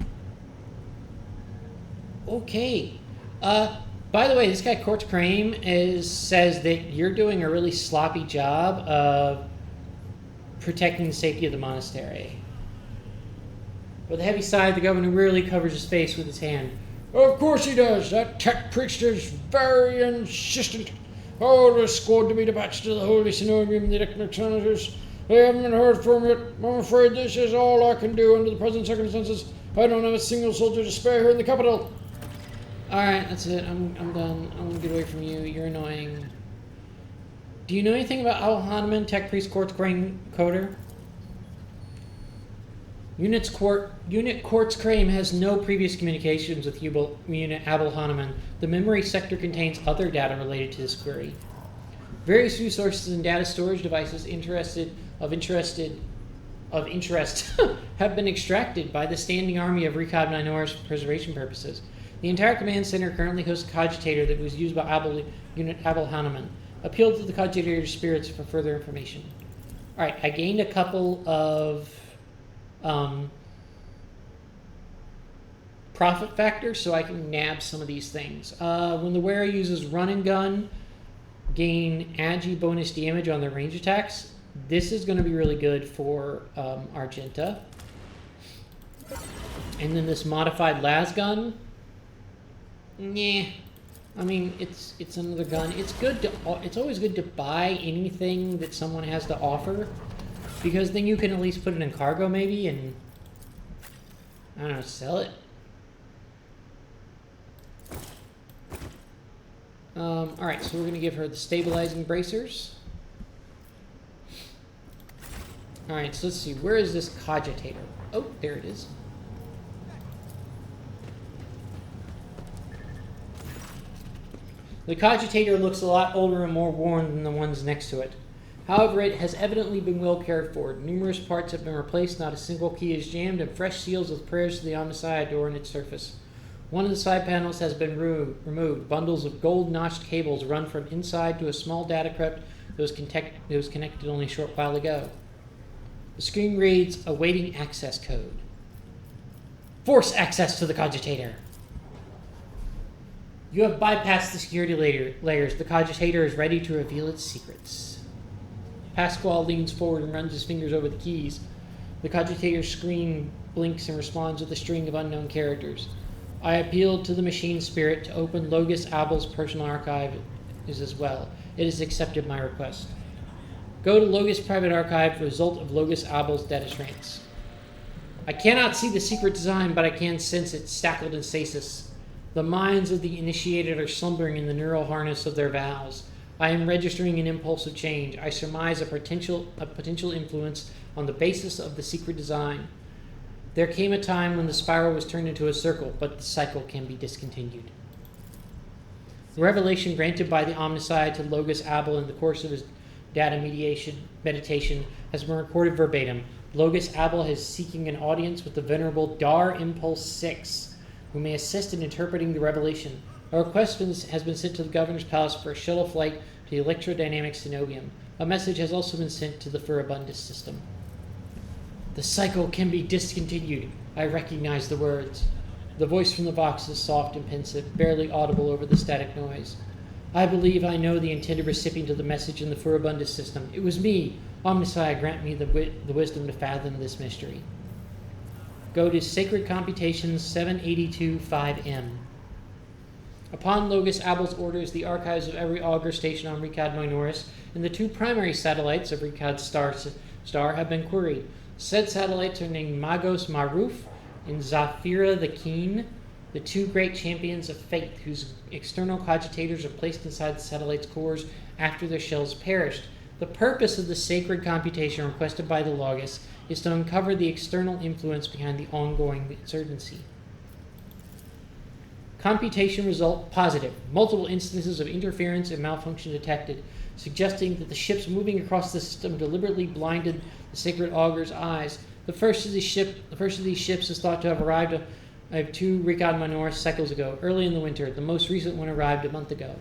By the way, this guy Quartz Crane says that you're doing a really sloppy job of protecting the safety of the monastery. With a heavy sigh, the governor wearily covers his face with his hand. Of course he does. That tech priest is very insistent. Always scored to be dispatched to the Holy Cenobium and the Electronic Senators. They haven't been heard from yet. I'm afraid this is all I can do under the present circumstances. I don't have a single soldier to spare here in the capital. Alright, that's it. I'm done. I'm gonna get away from you. You're annoying. Do you know anything about Al Hahnemann, Tech Priest Quartz Crane Coder? Unit Quartz Crane has no previous communications with Unit Abel Hahnemann. The memory sector contains other data related to this query. Various resources and data storage devices of interest have been extracted by the standing army of Rykad Minoris for preservation purposes. The entire command center currently hosts a cogitator that was used by Unit Abel Hahnemann. Appeal to the cogitator's spirits for further information. Alright, I gained a couple of profit factors so I can nab some of these things. When the wearer uses run and gun, gain agi bonus damage on their range attacks. This is going to be really good for Argenta. And then this modified las gun. Nah. I mean, it's another gun. It's good to. It's always good to buy anything that someone has to offer, because then you can at least put it in cargo maybe and I don't know, sell it. All right, so we're gonna give her the stabilizing bracers. All right, so let's see. Where is this cogitator? Oh, there it is. The cogitator looks a lot older and more worn than the ones next to it. However, it has evidently been well cared for. Numerous parts have been replaced, not a single key is jammed, and fresh seals with prayers to the Omnissiah adorn its surface. One of the side panels has been removed. Bundles of gold-notched cables run from inside to a small data crypt that was connected only a short while ago. The screen reads, awaiting access code. Force access to the cogitator. You have bypassed the security layers. The cogitator is ready to reveal its secrets. Pasquale leans forward and runs his fingers over the keys. The cogitator's screen blinks and responds with a string of unknown characters. I appealed to the machine spirit to open Logos Abel's personal archive as well. It has accepted my request. Go to Logos Private Archive for result of Logos Abel's data trance. I cannot see the secret design, but I can sense it shackled in stasis. The minds of the initiated are slumbering in the neural harness of their vows. I am registering an impulse of change. I surmise a potential influence on the basis of the secret design. There came a time when the spiral was turned into a circle, but the cycle can be discontinued. The revelation granted by the Omnissiah to Logos Abel in the course of his data meditation has been recorded verbatim. Logos Abel is seeking an audience with the venerable Dar Impulse 6, who may assist in interpreting the revelation. A request has been sent to the governor's palace for a shuttle flight to the Eletrodynamic Cenobium. A message has also been sent to the Furibundus system. The cycle can be discontinued. I recognize the words. The voice from the box is soft and pensive, barely audible over the static noise. I believe I know the intended recipient of the message in the Furibundus system. It was me. Omnissiah, grant me the wisdom to fathom this mystery. Go to Sacred Computations 782-5M. Upon Logos Abel's orders, the archives of every augur station on Rykad Minoris and the two primary satellites of Rykad's star have been queried. Said satellites are named Magos Maruf and Zafira the Keen, the two great champions of faith whose external cogitators are placed inside the satellite's cores after their shells perished. The purpose of the sacred computation requested by the Logos is to uncover the external influence behind the ongoing insurgency. Computation result positive. Multiple instances of interference and malfunction detected, suggesting that the ships moving across the system deliberately blinded the sacred augur's eyes. The first of these ships is thought to have arrived to Rykad Minoris cycles ago, early in the winter. The most recent one arrived a month ago.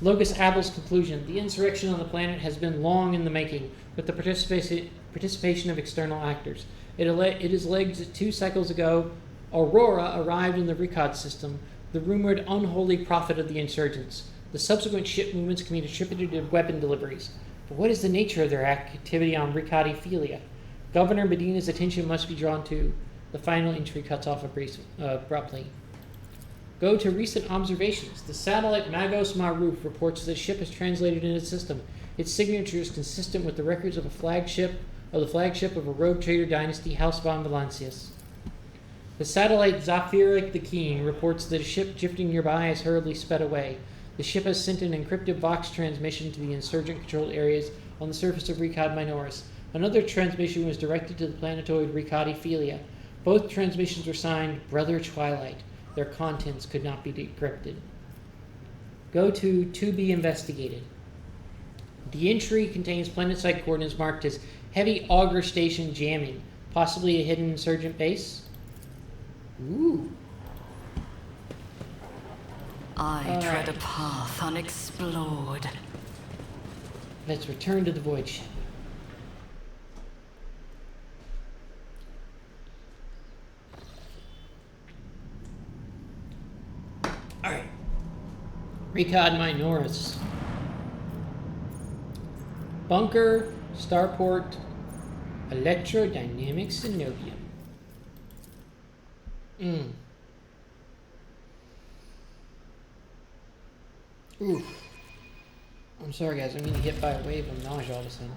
Logos Abel's conclusion. The insurrection on the planet has been long in the making, with the participation of external actors. It is alleged that 2 cycles ago, Aurora arrived in the Rykad system, the rumored unholy prophet of the insurgents. The subsequent ship movements can be attributed to weapon deliveries. But what is the nature of their activity on Rykadiphilia? Governor Medina's attention must be drawn to. The final entry cuts off abruptly. Go to recent observations. The satellite Magos Maruf reports that a ship is translated in its system. Its signature is consistent with the records of the flagship of a rogue trader dynasty, House von Valancius. The satellite Zafira the Keen reports that a ship drifting nearby has hurriedly sped away. The ship has sent an encrypted Vox transmission to the insurgent-controlled areas on the surface of Rykad Minoris. Another transmission was directed to the planetoid Rykadiphilia. Both transmissions were signed Brother Twilight. Their contents could not be decrypted. Go to be investigated. The entry contains planet-side coordinates marked as heavy augur station jamming, possibly a hidden insurgent base. Ooh. I tread a path unexplored. Let's return to the void ship. Alright. Rykad Minoris. Bunker, starport, Eletrodynamic Cenobium. Ooh. I'm sorry guys, I'm getting hit by a wave of nausea all of a sudden.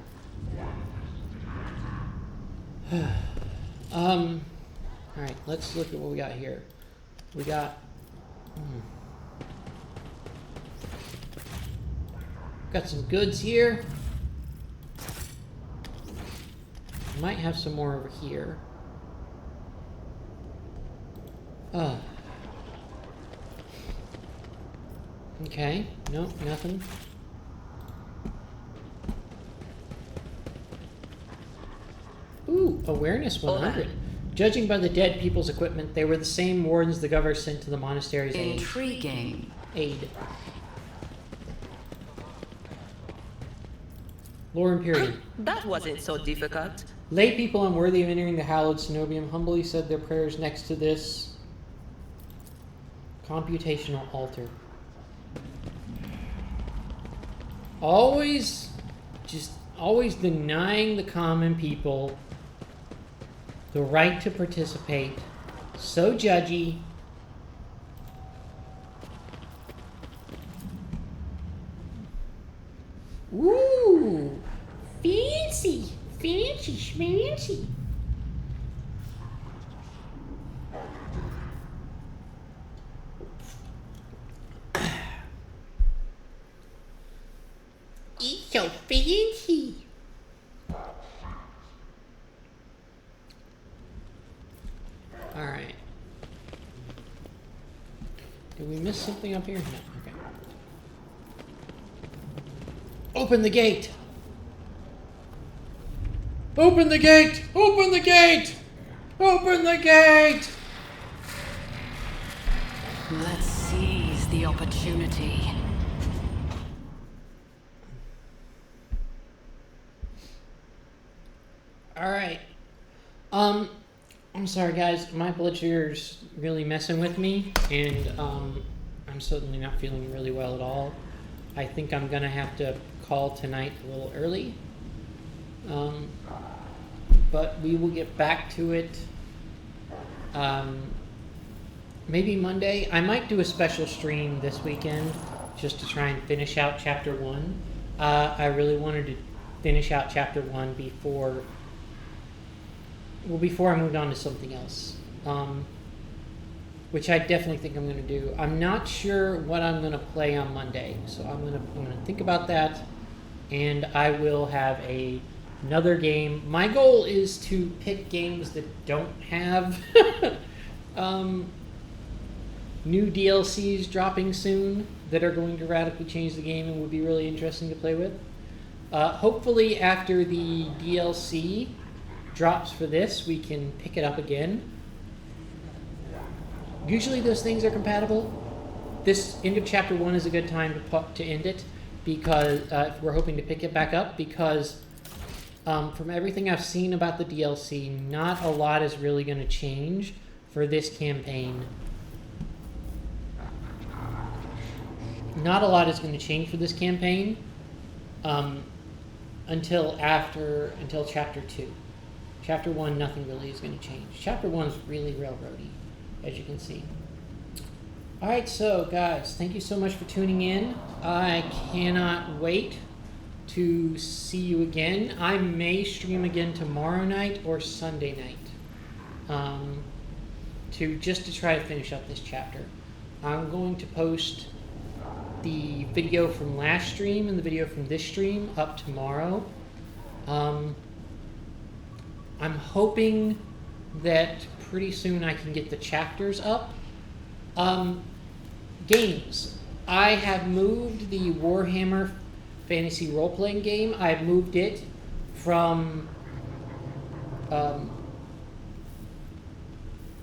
Alright, let's look at what we got here. We got... Got some goods here. Might have some more over here. Okay, nope, nothing. Ooh, awareness 100. Judging by the dead people's equipment, they were the same wardens the governor sent to the monastery's Intriguing. aid. Lore Imperium. That wasn't so difficult. Lay people unworthy of entering the hallowed Cenobium humbly said their prayers next to this computational altar. Always denying the common people the right to participate. So judgy. Ooh, fancy, fancy, schmancy. It's so fancy. All right. Did we miss something up here? No. Okay. Open the gate. Open the gate. Open the gate. Open the gate. Let's seize the opportunity. All right. I'm sorry, guys. My blood sugar's really messing with me, and I'm certainly not feeling really well at all. I think I'm gonna have to call tonight a little early. But we will get back to it. Maybe Monday. I might do a special stream this weekend just to try and finish out Chapter 1. I really wanted to finish out Chapter 1 before I moved on to something else. Which I definitely think I'm going to do. I'm not sure what I'm going to play on Monday, so I'm going to think about that, and I will have another game. My goal is to pick games that don't have new DLCs dropping soon that are going to radically change the game and would be really interesting to play with. Hopefully after the DLC drops for this, we can pick it up again. Usually those things are compatible. This end of Chapter 1 is a good time to end it, because if we're hoping to pick it back up, because from everything I've seen about the DLC, not a lot is really going to change for this campaign. Not a lot is going to change for this campaign until Chapter 2. Chapter 1, nothing really is going to change. Chapter 1 is really railroady, as you can see. Alright, so guys, thank you so much for tuning in. I cannot wait to see you again. I may stream again tomorrow night or Sunday night to try to finish up this chapter. I'm going to post the video from last stream and the video from this stream up tomorrow. I'm hoping that pretty soon I can get the chapters up. Games. I have moved the Warhammer Fantasy Role-Playing game. I've moved it from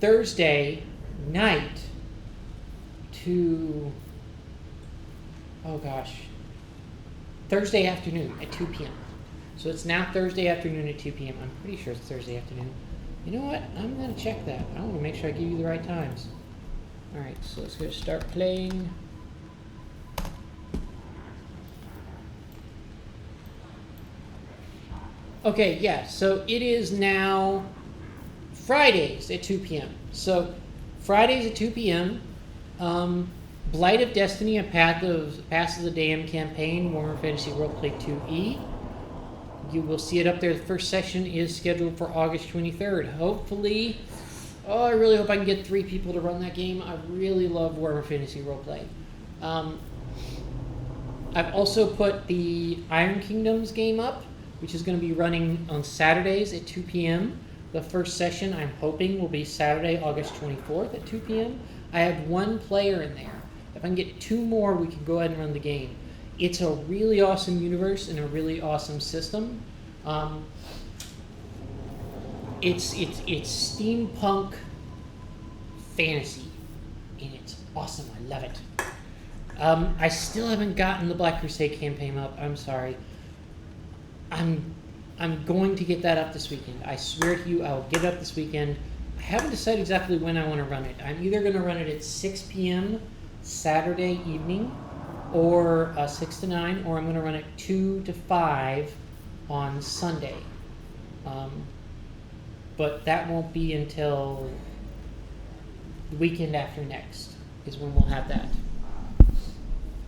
Thursday night to, Thursday afternoon at 2 p.m. So it's now Thursday afternoon at 2 p.m. I'm pretty sure it's Thursday afternoon. You know what? I'm going to check that. I want to make sure I give you the right times. Alright, so let's go start playing. Okay, yeah, so it is now Fridays at 2 p.m. So, Fridays at 2 p.m., Blight of Destiny, a Path of the Dam campaign, Warhammer Fantasy Roleplay 2E. You will see it up there. The first session is scheduled for August 23rd. Hopefully, I really hope I can get 3 people to run that game. I really love Warhammer Fantasy Roleplay. I've also put the Iron Kingdoms game up, which is going to be running on Saturdays at 2 p.m. The first session, I'm hoping, will be Saturday, August 24th at 2 p.m. I have 1 player in there. If I can get 2 more, we can go ahead and run the game. It's a really awesome universe and a really awesome system. It's steampunk fantasy, and it's awesome. I love it. I still haven't gotten the Black Crusade campaign up. I'm sorry. I'm going to get that up this weekend. I swear to you, I will get it up this weekend. I haven't decided exactly when I want to run it. I'm either going to run it at 6 p.m. Saturday evening, or 6 to 9, or I'm going to run it 2 to 5 on Sunday. But that won't be until the weekend after next, is when we'll have that.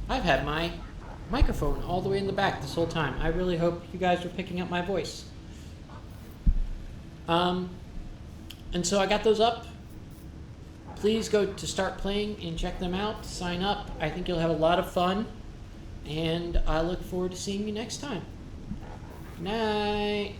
I've had my microphone all the way in the back this whole time. I really hope you guys are picking up my voice. And so I got those up. Please go to Start Playing and check them out. Sign up. I think you'll have a lot of fun. And I look forward to seeing you next time. Good night.